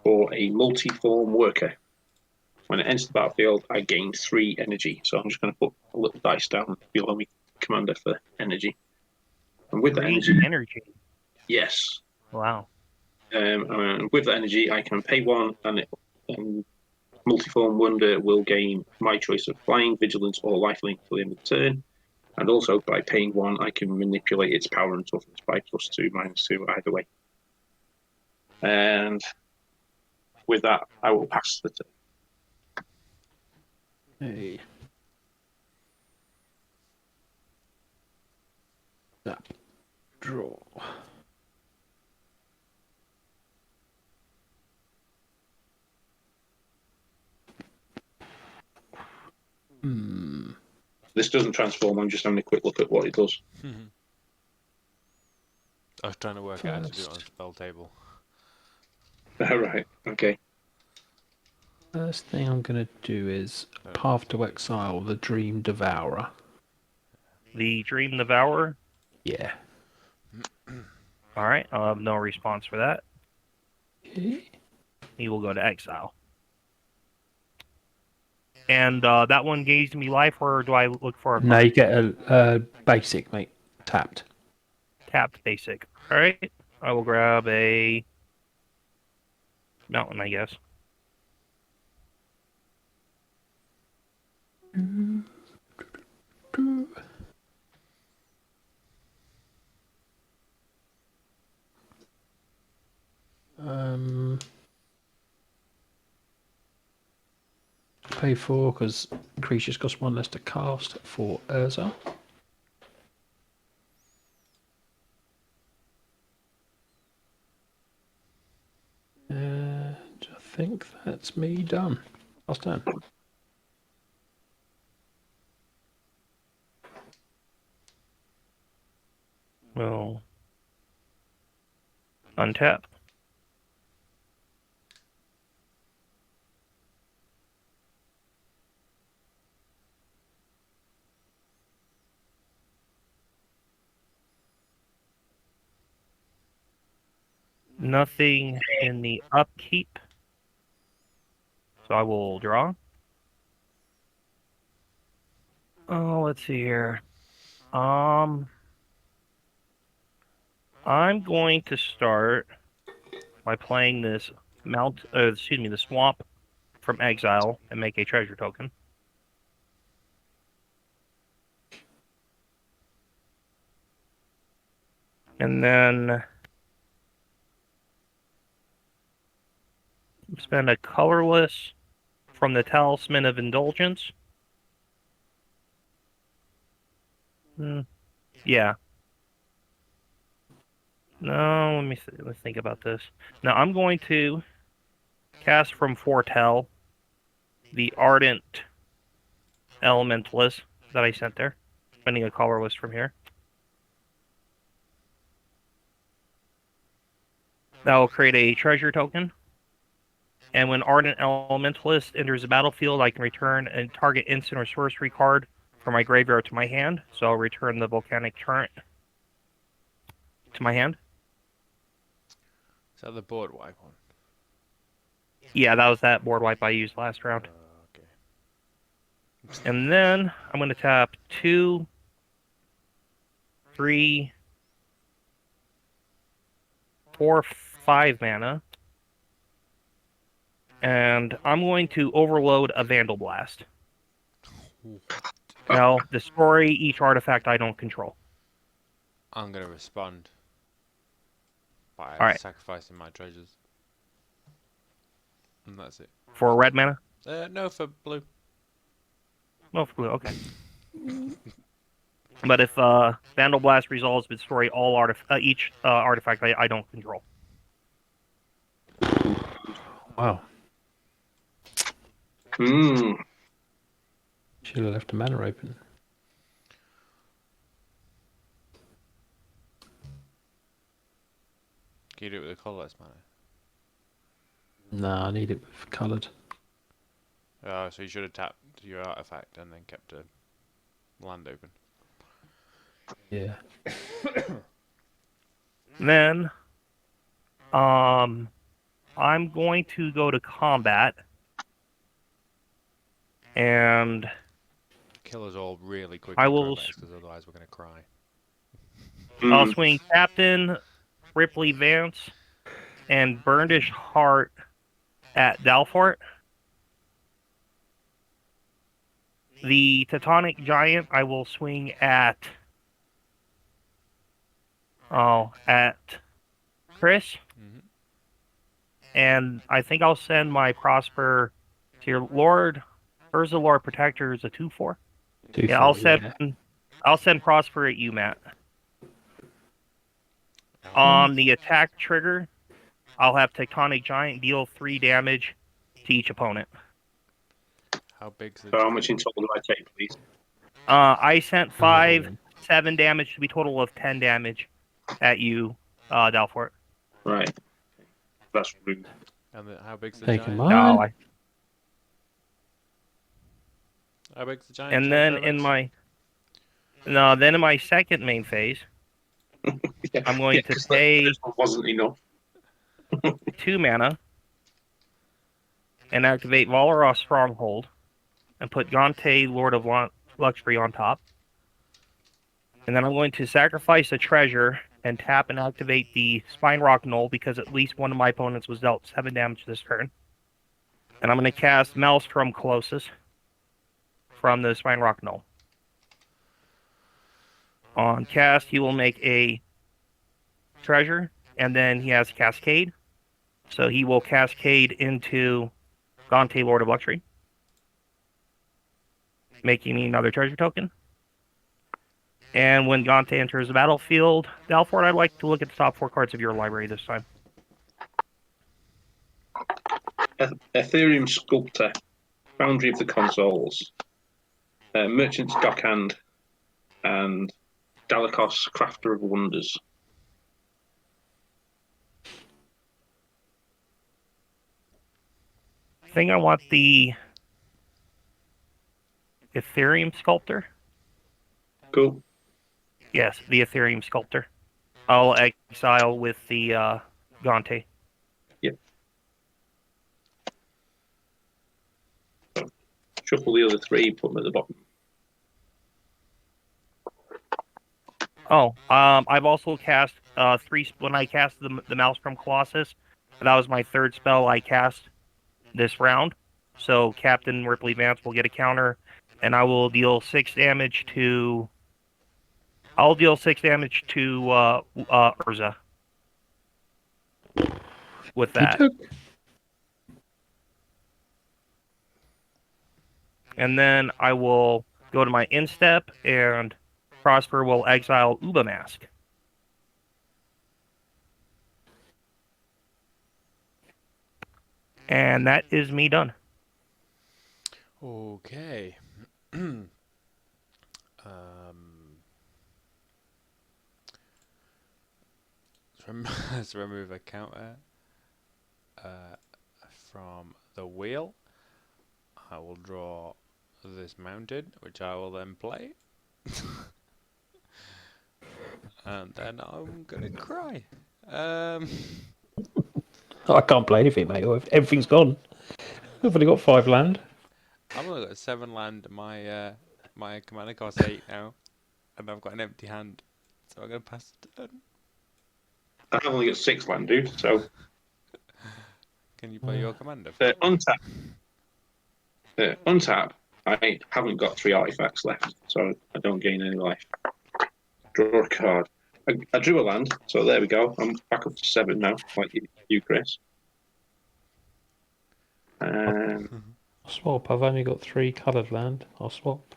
Speaker 2: for a multi-form worker. When it enters the battlefield, I gain 3 energy. So I'm just going to put a little dice down below me commander for energy. And with that
Speaker 4: 3
Speaker 2: energy,
Speaker 4: energy.
Speaker 2: yes.
Speaker 4: Wow.
Speaker 2: And with that energy, I can pay 1, and multiform wonder will gain my choice of flying, vigilance, or lifelink for the end of the turn. And also, by paying 1, I can manipulate its power and toughness by +2, -2, either way. And with that, I will pass the turn.
Speaker 3: Hey. Tap. Draw.
Speaker 2: This doesn't transform, I'm just having a quick look at what it does.
Speaker 1: I was trying to work out how to do it on Spelltable.
Speaker 2: Alright, okay.
Speaker 3: First thing I'm going to do is Path to Exile, the Dream Devourer.
Speaker 4: The Dream Devourer.
Speaker 3: Yeah.
Speaker 4: All right. I'll have no response for that.
Speaker 3: Okay.
Speaker 4: He will go to exile. And that one gains me life, or do I look for a
Speaker 3: No, you get a basic, mate. Tapped.
Speaker 4: tapped basic? All right. I will grab a mountain, I guess.
Speaker 3: Pay 4 because creatures cost 1 less to cast for Urza. And I think that's me done. Last turn.
Speaker 4: We'll untap. Nothing in the upkeep. So I will draw. Oh, let's see here. I'm going to start by playing this the swamp from exile and make a treasure token. And then spend a colorless from the Talisman of Indulgence. Yeah. No, let's think about this. Now I'm going to cast from Foretell the Ardent Elementalist that I sent there, spending a colorless from here. That will create a treasure token. And when Ardent Elementalist enters the battlefield, I can return a target instant or sorcery card from my graveyard to my hand. So I'll return the Volcanic Torrent to my hand.
Speaker 1: Is that the board wipe one?
Speaker 4: Yeah, that was that board wipe I used last round.
Speaker 1: Okay.
Speaker 4: And then I'm going to tap 2, 3, 4, 5 mana. And I'm going to overload a Vandal Blast. Now, destroy each artifact I don't control.
Speaker 1: I'm going to respond by
Speaker 4: Alright.
Speaker 1: sacrificing my treasures. And that's it.
Speaker 4: For red mana?
Speaker 1: No, for blue.
Speaker 4: No, for blue, okay. But if Vandal Blast resolves, destroy all each artifact I don't control.
Speaker 3: Wow.
Speaker 2: Hmm.
Speaker 3: Should have left a mana open.
Speaker 1: Can you do it with a colourless mana?
Speaker 3: Nah, I need it with coloured.
Speaker 1: Oh, so you should have tapped your artifact and then kept a land open.
Speaker 3: Yeah.
Speaker 4: Then, I'm going to go to combat, and
Speaker 1: Kill us all really quickly,
Speaker 4: I will.
Speaker 1: because otherwise we're going to cry.
Speaker 4: I'll swing Captain Ripley Vance and Burnished Heart at Dalfort. The Teutonic Giant I will swing at Chris.
Speaker 1: Mhm.
Speaker 4: And I think I'll send my Prosper to your Lord. Urza Lord Protector is a 2/4. Yeah, I'll send Prosper at you, Matt. On the attack trigger, I'll have Tectonic Giant deal 3 damage to each opponent.
Speaker 1: How big's the
Speaker 2: So how much in total do I take, please?
Speaker 4: I sent 7 damage to be total of 10 damage at you, Dalfort.
Speaker 2: Right. That's rude.
Speaker 1: And how big's the
Speaker 3: Taking
Speaker 1: giant?
Speaker 3: mine.
Speaker 4: No,
Speaker 1: How big's the giant?
Speaker 4: and
Speaker 1: Sorry,
Speaker 4: then in my second main phase,
Speaker 2: Yeah,
Speaker 4: I'm going to
Speaker 2: 'cause
Speaker 4: pay
Speaker 2: this one wasn't enough.
Speaker 4: 2 mana and activate Valoroth Stronghold and put Gante, Lord of Luxury on top. And then I'm going to sacrifice a treasure and tap and activate the Spine Rock Knoll because at least one of my opponents was dealt 7 damage this turn. And I'm going to cast Maelstrom Colossus from the Spine Rock Knoll. On cast, he will make a treasure, and then he has Cascade. So he will Cascade into Gante, Lord of Luxury, making me another treasure token. And when Gante enters the battlefield, Dalfort, I'd like to look at the top 4 cards of your library this time.
Speaker 2: Ethereum Sculptor, Foundry of the Consoles, Merchant's Dockhand, and Dalakos, Crafter of Wonders.
Speaker 4: I think I want the Ethereum Sculptor.
Speaker 2: Cool.
Speaker 4: Yes, the Ethereum Sculptor. I'll exile with the Gante.
Speaker 2: Yep. Shuffle the other 3, put them at the bottom.
Speaker 4: Oh, I've also cast 3 when I cast the Maelstrom Colossus. That was my 3rd spell I cast this round. So Captain Ripley Vance will get a counter, and I will deal 6 damage to. I'll deal 6 damage to Urza with that. And then I will go to my instep, and Prosper will exile Uba Mask. And that is me done.
Speaker 1: Okay. Let's remove a counter from the wheel. I will draw this mounted, which I will then play. And then I'm gonna cry.
Speaker 3: I can't play anything, mate. Everything's gone. I've only got 5 land.
Speaker 1: I've only got 7 land. My my commander costs 8 now, and I've got an empty hand, so I'm gonna pass the turn.
Speaker 2: I've only got 6 land, dude, so...
Speaker 1: Can you play your commander?
Speaker 2: Untap, I haven't got 3 artifacts left, so I don't gain any life. Draw a card. I drew a land, so there we go. I'm back up to 7 now, like you Chris.
Speaker 3: I'll swap. I've only got 3 coloured land. I'll swap.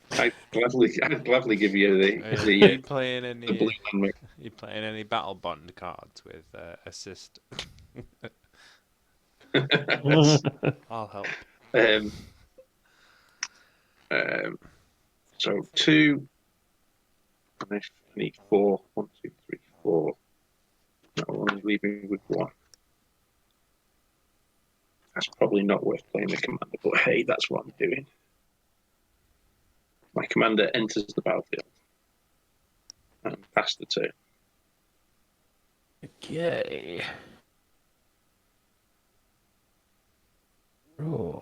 Speaker 2: I'd gladly give you
Speaker 1: Are you playing
Speaker 2: the blue land.
Speaker 1: you playing any battle bond cards with assist? I'll help.
Speaker 2: So 2. I need 4. 1, 2, 3, 4. No, I'm only leaving with 1. That's probably not worth playing the commander, but hey, that's what I'm doing. My Commander enters the battlefield. And pass the turn.
Speaker 3: Okay. Draw.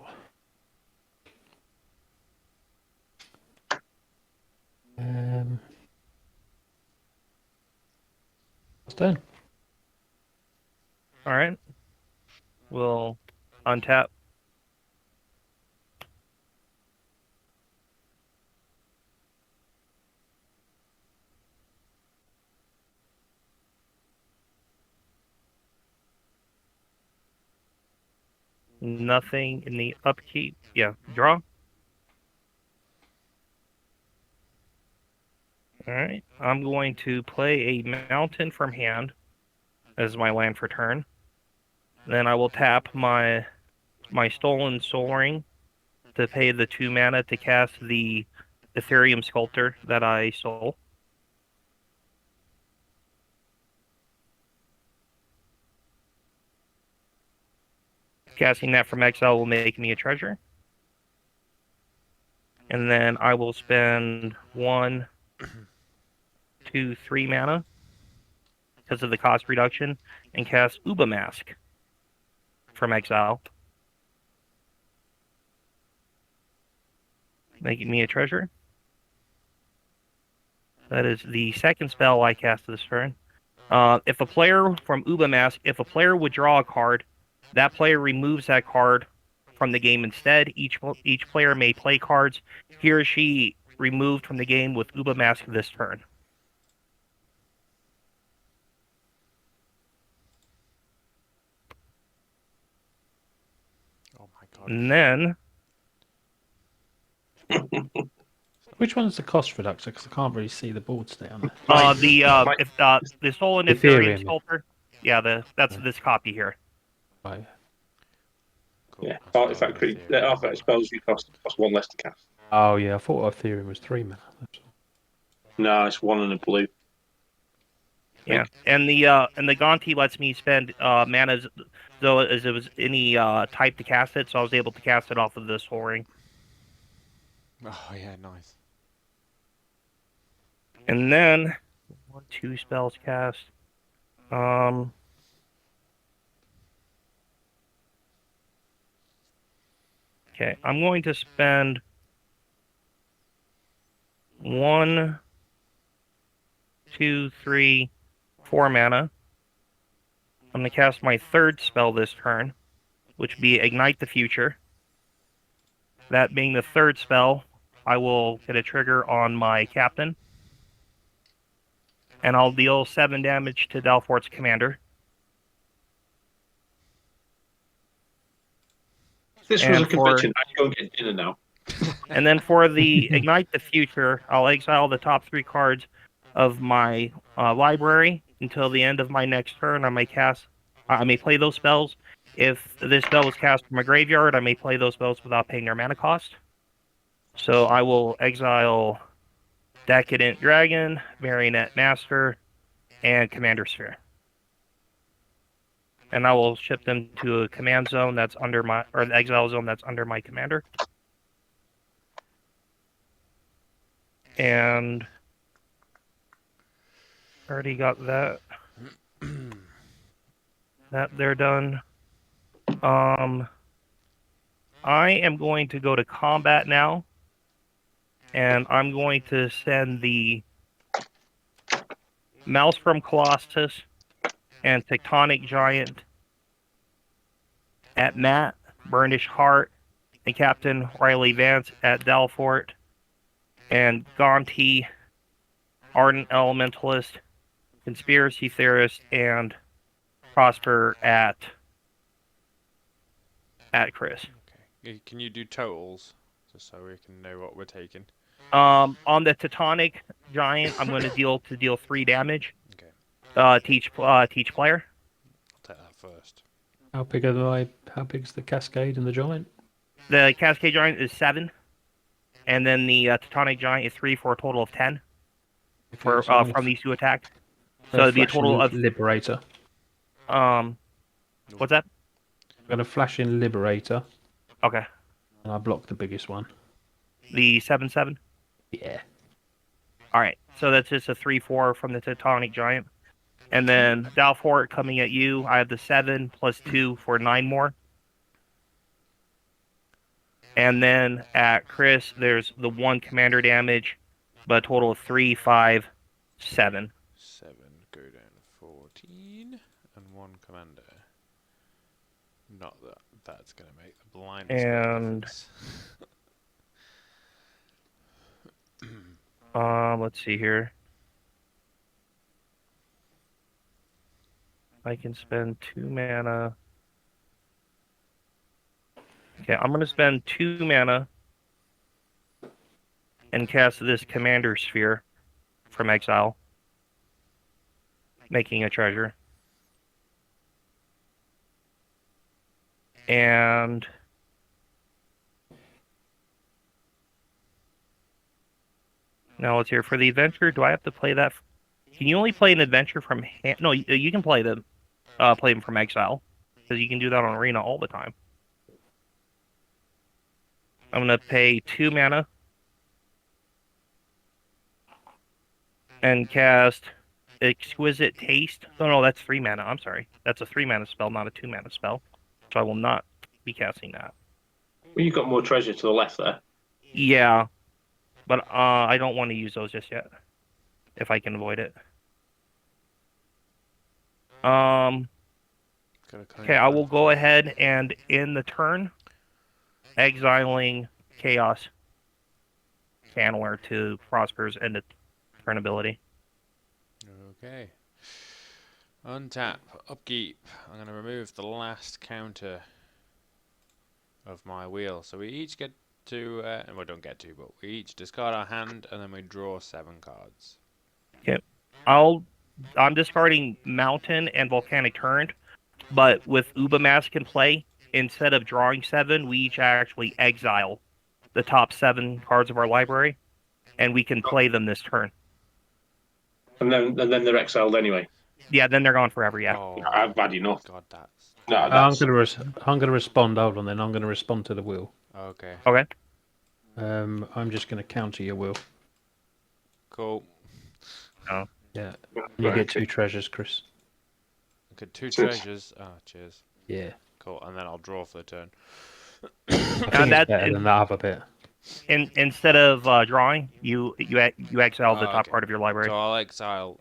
Speaker 3: It's done.
Speaker 4: All right. We'll untap. Nothing in the upkeep. Yeah, draw. All right. I'm going to play a mountain from hand as my land for turn. Then I will tap my stolen soul ring to pay the 2 mana to cast the Ethereum Sculptor that I stole. Casting that from exile will make me a treasure. And then I will spend 1, 2, 3 mana because of the cost reduction and cast Uba Mask from exile, making me a treasure. That is the second spell I cast this turn. If a player from Uba Mask, if a player would draw a card, that player removes that card from the game instead. Each player may play cards he or she removed from the game with Uba Mask this turn.
Speaker 1: Oh my god.
Speaker 4: And then
Speaker 3: Which one's the cost reduction? Because I can't really see the boards down
Speaker 4: the stolen Ethereum
Speaker 3: Ethereum.
Speaker 4: Sculptor. Yeah, that's this copy here.
Speaker 3: there. Right.
Speaker 1: Cool.
Speaker 2: Yeah,
Speaker 1: I'll
Speaker 2: artifact
Speaker 1: start with the-
Speaker 2: artifact spells you cost 1 less to cast.
Speaker 3: Oh yeah, I thought Ethereum was 3 mana. That's all.
Speaker 2: No, it's 1 and a blue.
Speaker 4: Yeah, and the Gonti lets me spend mana though as it was any type to cast it, so I was able to cast it off of the Soul Ring.
Speaker 1: Oh yeah, nice.
Speaker 4: And then 1, 2 spells cast. Okay, I'm going to spend 1, 2, 3, 4 mana. I'm going to cast my third spell this turn, which would be Ignite the Future. That being the third spell, I will get a trigger on my captain. And I'll deal 7 damage to Dalfort's commander.
Speaker 2: This was a convention. I can go and get dinner now.
Speaker 4: And then for the Ignite the Future, I'll exile the top 3 cards of my library until the end of my next turn. I may play those spells. If this spell was cast from a graveyard, I may play those spells without paying their mana cost. So I will exile Decadent Dragon, Marionette Master, and Commander Sphere. And I will ship them to a command zone that's under the exile zone that's under my commander. And already got that. That they're done. I am going to go to combat now. And I'm going to send the Maelstrom Colossus and Tectonic Giant at Matt, Burnish Heart, and Captain Riley Vance at Dalfort, and Gonti, Ardent Elementalist, Conspiracy Theorist, and Prosper at Chris.
Speaker 1: Okay. Can you do totals, just so we can know what we're taking?
Speaker 4: On the Tectonic Giant, I'm going to deal 3 damage.
Speaker 1: Okay.
Speaker 4: To each player.
Speaker 1: I'll take that first.
Speaker 3: How big's the Cascade and the Giant?
Speaker 4: The Cascade Giant is 7, and then the Tectonic Giant is 3 for a total of 10 for from these 2 attacks. So it'd be a total of
Speaker 3: Liberator.
Speaker 4: What's that?
Speaker 3: I'm gonna flash in Liberator,
Speaker 4: Okay.
Speaker 3: and I block the biggest one.
Speaker 4: The 7/7.
Speaker 3: Yeah.
Speaker 4: All right, so that's just a 3/4 from the Tectonic Giant. And then Dalfort coming at you. I have the 7 plus 2 for 9 more. And then at Chris, there's the 1 commander damage, but a total of 3, 5, 7.
Speaker 1: 7 go down to 14, and 1 commander. Not that that's going to make the blindest bit of
Speaker 4: And
Speaker 1: difference.
Speaker 4: let's see here. I can spend 2 mana. Okay, I'm going to spend 2 mana and cast this Commander Sphere from exile, making a treasure. And now let's hear for the adventure. Do I have to play that? Can you only play an adventure from hand? No, you can play them from exile, because you can do that on Arena all the time. I'm gonna pay 2 mana and cast Exquisite Taste. Oh no, that's 3 mana. I'm sorry, that's a 3 mana spell, not a 2 mana spell. So I will not be casting that.
Speaker 2: Well, you've got more treasure to the left there.
Speaker 4: Yeah, but I don't want to use those just yet, if I can avoid it. Okay, I will go ahead and in the turn, exiling Chaos Channeler to Prosper's end of turn ability.
Speaker 1: Okay. Untap, upkeep. I'm going to remove the last counter of my wheel. So we each get to, and we don't get to, but we each discard our hand, and then we draw 7 cards.
Speaker 4: Okay, I'm discarding Mountain and Volcanic Torrent, but with Uba Mask in play, instead of drawing 7, we each actually exile the top 7 cards of our library, and we can play them this turn.
Speaker 2: And then they're exiled anyway.
Speaker 4: Yeah, then they're gone forever. Yeah.
Speaker 1: Oh,
Speaker 2: I've had enough.
Speaker 1: God, that's...
Speaker 2: No,
Speaker 3: I'm
Speaker 2: that's...
Speaker 3: gonna respond. Hold on, then I'm gonna respond to the will.
Speaker 1: Okay.
Speaker 4: Okay.
Speaker 3: I'm just gonna counter your will.
Speaker 1: Cool.
Speaker 4: Oh.
Speaker 3: Yeah. You get 2 treasures, Chris.
Speaker 1: Okay, 2
Speaker 2: Cheers.
Speaker 1: treasures. Oh, cheers.
Speaker 3: Yeah.
Speaker 1: Cool, and then I'll draw for the turn.
Speaker 3: I think
Speaker 4: And
Speaker 3: it's better than that other bit.
Speaker 4: Instead of drawing, you exile the top
Speaker 1: Okay.
Speaker 4: part of your library.
Speaker 1: So I'll exile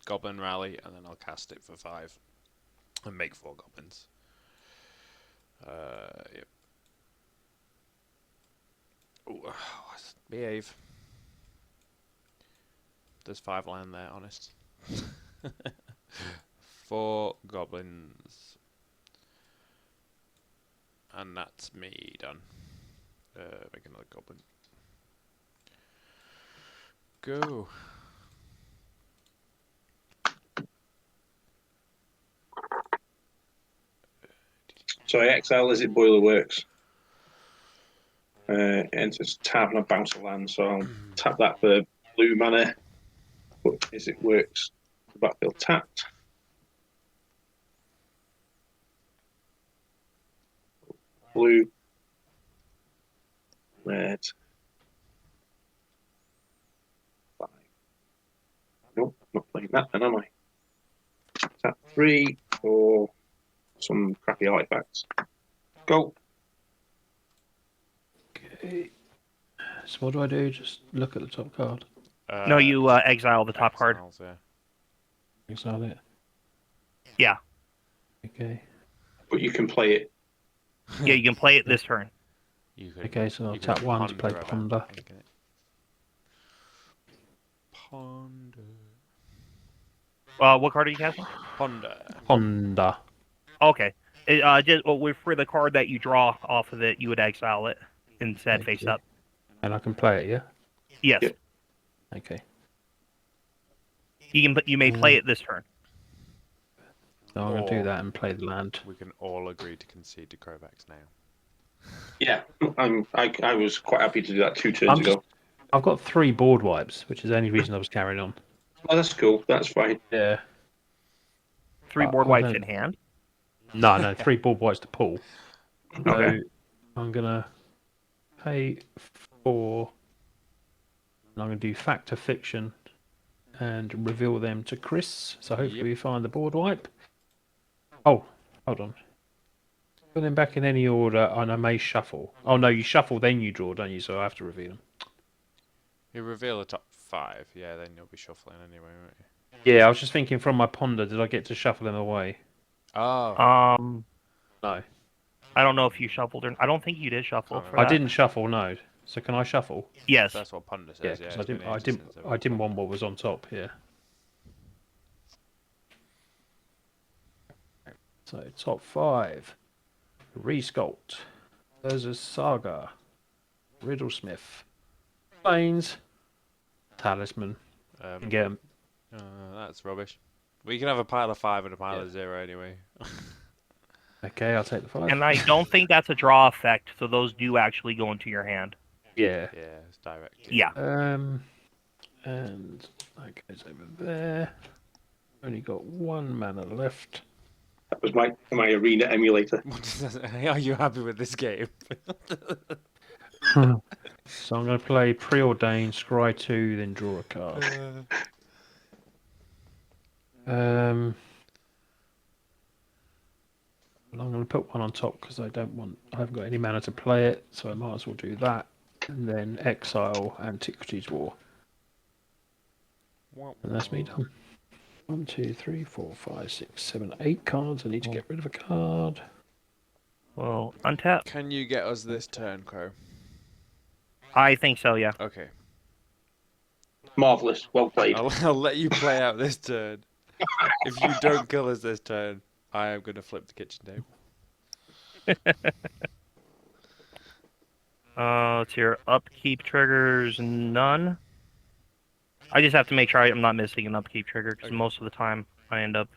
Speaker 1: Goblin Rally, and then I'll cast it for 5 and make 4 goblins. Yep. Ooh, behave. There's 5 land there, honest. 4 goblins. And that's me done. Make another goblin. Go.
Speaker 2: So I exile as it Boiler Works. Enters tap and I bounce a land, so I'll tap that for blue mana. But as it works, the backfield tapped. Blue. Red. 5. Nope, not playing that then, am I? Tap 3 for some crappy artifacts. Go.
Speaker 3: Okay. So what do I do? Just look at the top card.
Speaker 4: No, you exile the top card.
Speaker 1: Exiles, yeah.
Speaker 3: Exile it.
Speaker 4: Yeah.
Speaker 3: Okay.
Speaker 2: But you can play it.
Speaker 4: Yeah, you can play it this turn.
Speaker 1: You could,
Speaker 3: Okay, so I'll
Speaker 1: you could
Speaker 3: tap 1 to play
Speaker 1: about
Speaker 3: Ponder.
Speaker 1: thinking it. Ponder.
Speaker 4: What card are you casting?
Speaker 1: Ponder.
Speaker 3: Ponder.
Speaker 4: Okay. For the card that you draw off of it, you would exile it instead face up.
Speaker 3: And I can play it, yeah?
Speaker 4: Yes.
Speaker 2: Yeah.
Speaker 3: Okay.
Speaker 4: You may play it this turn.
Speaker 3: So I'm going to do
Speaker 1: Or-
Speaker 3: that and play the land.
Speaker 1: We can all agree to concede to Krovax now.
Speaker 2: Yeah, I was quite happy to do that 2 turns ago.
Speaker 3: I've got 3 board wipes, which is the only reason I was carrying on.
Speaker 2: Oh, that's cool. That's fine.
Speaker 3: Yeah.
Speaker 4: 3 board
Speaker 3: I
Speaker 4: wipes
Speaker 3: don't-
Speaker 4: in hand.
Speaker 3: No, 3 board wipes to pull. So
Speaker 4: Okay.
Speaker 3: I'm going to pay 4 I'm going to do fact or fiction and reveal them to Chris. So hopefully
Speaker 1: Yep.
Speaker 3: we find the board wipe. Oh, hold on. Put them back in any order and I may shuffle. Oh no, you shuffle then you draw, don't you? So I have to reveal them.
Speaker 1: You reveal the top 5. Yeah, then you'll be shuffling anyway, won't you?
Speaker 3: Yeah, I was just thinking from my ponder, did I get to shuffle them away?
Speaker 1: Oh.
Speaker 3: No.
Speaker 4: I don't know if you shuffled or I don't think you did shuffle
Speaker 1: Can't
Speaker 4: for
Speaker 3: I
Speaker 4: that.
Speaker 3: didn't shuffle, no. So can I shuffle?
Speaker 4: Yes.
Speaker 1: That's what Ponder
Speaker 3: Yeah,
Speaker 1: says. Yeah,
Speaker 3: because
Speaker 1: it's been ages since
Speaker 3: I didn't want what was on top. Yeah. So top 5: Resculpt, Urza Saga, Riddlesmith, Plains, Talisman.
Speaker 1: Um,
Speaker 3: Get 'em.
Speaker 1: that's rubbish. We can have a pile of 5 and a pile
Speaker 3: Yeah.
Speaker 1: of 0 anyway.
Speaker 3: Okay, I'll take the 5.
Speaker 4: And I don't think that's a draw effect, so those do actually go into your hand.
Speaker 3: Yeah.
Speaker 1: Yeah, it's direct.
Speaker 4: Yeah.
Speaker 3: And that goes over there. Only got 1 mana left.
Speaker 2: That was my arena emulator.
Speaker 1: Are you happy with this game?
Speaker 3: So I'm going to play Preordained, Scry 2, then draw a card. I'm going to put 1 on top because I haven't got any mana to play it, so I might as well do that. And then exile Antiquities War. And that's me done. 1, 2, 3, 4, 5, 6, 7, 8 cards. I need to get rid of a card.
Speaker 4: Well, untap.
Speaker 1: Can you get us this turn, Crow?
Speaker 4: I think so, yeah.
Speaker 1: Okay.
Speaker 2: Marvelous. Well played.
Speaker 1: I'll let you play out this turn. If you don't kill us this turn, I am going to flip the kitchen table.
Speaker 4: It's your upkeep triggers, none. I just have to make sure I'm not missing an upkeep trigger, because most of the time I end up...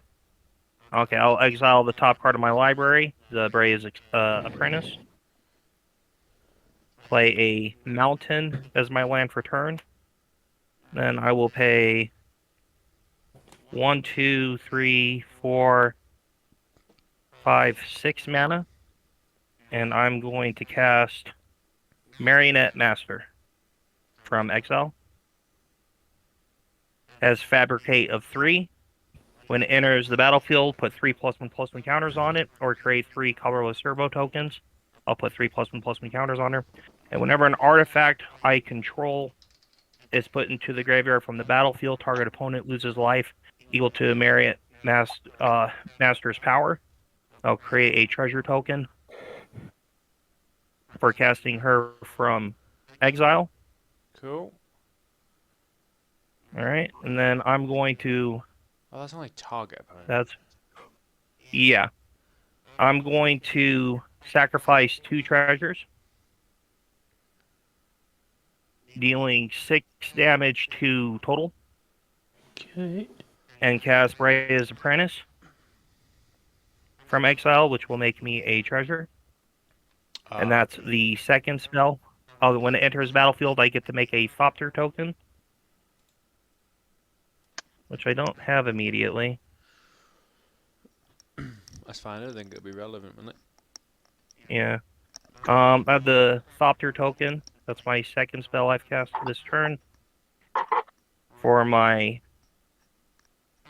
Speaker 4: Okay, I'll exile the top card of my library, the Bray's Apprentice. Play a Mountain as my land for turn. Then I will pay 1, 2, 3, 4, 5, 6 mana. And I'm going to cast Marionette Master from exile. Has Fabricate of 3. When it enters the battlefield, put 3+1/+1 counters on it, or create 3 colorless turbo tokens. I'll put 3+1/+1 counters on her. And whenever an artifact I control is put into the graveyard from the battlefield, target opponent loses life equal to Marionette Master's power. I'll create a treasure token for casting her from exile.
Speaker 1: Cool.
Speaker 4: Alright, and then I'm going to...
Speaker 1: Oh, that's only target opponent.
Speaker 4: That's... Yeah. I'm going to sacrifice 2 treasures, dealing 6 damage to total,
Speaker 3: Okay.
Speaker 4: and cast Bray's Apprentice from exile, which will make me a treasure. And that's the second spell. When it enters battlefield, I get to make a Thopter token, which I don't have immediately.
Speaker 1: That's fine. I think it'll be relevant, won't it?
Speaker 4: Yeah. I have the Thopter token. That's my second spell I've cast this turn. For my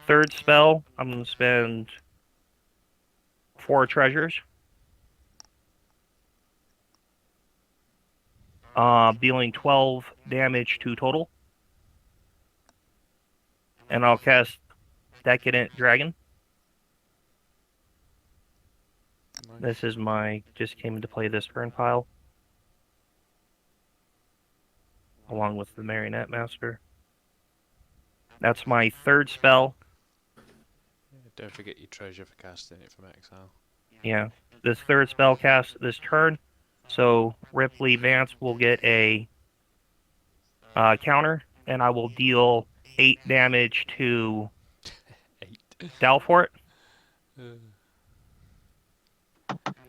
Speaker 4: third spell, I'm going to spend 4 treasures. Dealing 12 damage to total. And I'll cast Decadent Dragon.
Speaker 1: Nice.
Speaker 4: This is my... just came into play this turn pile. Along with the Marionette Master. That's my third spell.
Speaker 1: Don't forget your treasure for casting it from exile.
Speaker 4: Yeah. This third spell cast this turn. So Ripley Vance will get a counter. And I will deal 8 damage to
Speaker 1: 8.
Speaker 4: Dalfort.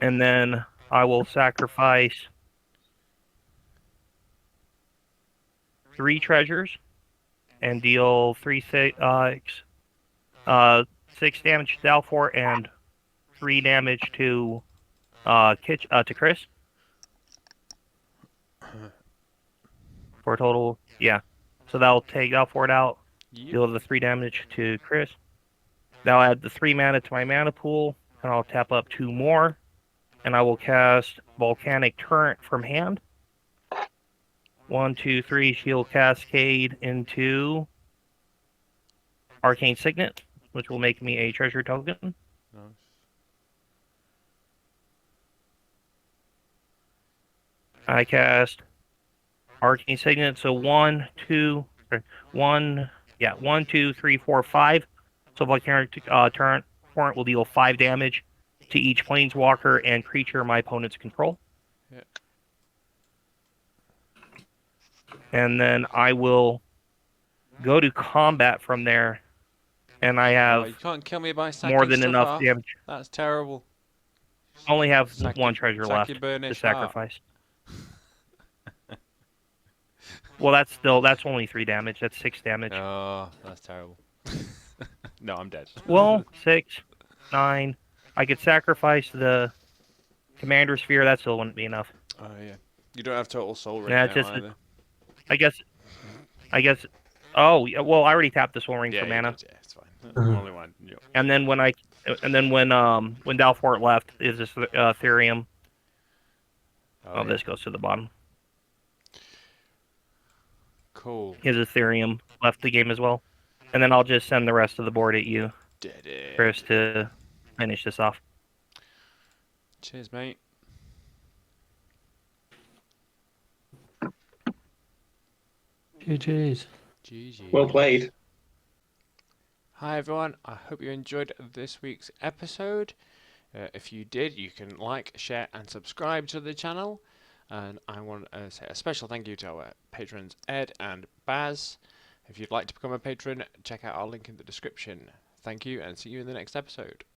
Speaker 4: And then I will sacrifice 3 treasures and deal 6 damage to Dalfort and 3 damage to Chris. For a total, yeah. So that'll forward out,
Speaker 1: Yep.
Speaker 4: deal the 3 damage to Chris. That'll add the 3 mana to my mana pool, and I'll tap up 2 more, and I will cast Volcanic Torrent from hand. 1, 2, 3, Shield Cascade into Arcane Signet, which will make me a treasure token.
Speaker 1: Nice.
Speaker 4: I cast Arcane Signet, so 1, 2, 3, 4, 5. So Volcanic Torrent will deal 5 damage to each planeswalker and creature my opponent's control.
Speaker 1: Yeah.
Speaker 4: And then I will go to combat from there, and I
Speaker 1: Oh,
Speaker 4: have
Speaker 1: you can't kill me by sacking
Speaker 4: more than
Speaker 1: stuff
Speaker 4: enough
Speaker 1: off.
Speaker 4: damage.
Speaker 1: That's terrible.
Speaker 4: I only have
Speaker 1: Sack
Speaker 4: one
Speaker 1: your-
Speaker 4: treasure
Speaker 1: sack
Speaker 4: left
Speaker 1: your
Speaker 4: to
Speaker 1: burnished heart.
Speaker 4: sacrifice. Well, that's only 3 damage. That's 6 damage.
Speaker 1: Oh, that's terrible. No, I'm dead.
Speaker 4: Well, 6, 9. I could sacrifice the Commander Sphere. That still wouldn't be enough.
Speaker 1: Oh yeah. You don't have total soul right
Speaker 4: Yeah,
Speaker 1: now
Speaker 4: it's just
Speaker 1: either.
Speaker 4: I guess. Oh, yeah, well, I already tapped the Soul Ring
Speaker 1: Yeah,
Speaker 4: for
Speaker 1: you
Speaker 4: mana.
Speaker 1: did, yeah, it's fine. I'm only one. Yep.
Speaker 4: And then when Dalfort left, is this Ethereum? Oh,
Speaker 1: yeah.
Speaker 4: this goes to the bottom.
Speaker 1: Cool.
Speaker 4: His Ethereum left the game as well. And then I'll just send the rest of the board at you,
Speaker 1: Did it.
Speaker 4: Chris, to finish this off.
Speaker 1: Cheers, mate.
Speaker 3: GG's.
Speaker 1: GG.
Speaker 2: Well played.
Speaker 1: Hi everyone, I hope you enjoyed this week's episode. If you did, you can like, share and subscribe to the channel. And I want to say a special thank you to our patrons Ed and Baz. If you'd like to become a patron, check out our link in the description. Thank you and see you in the next episode.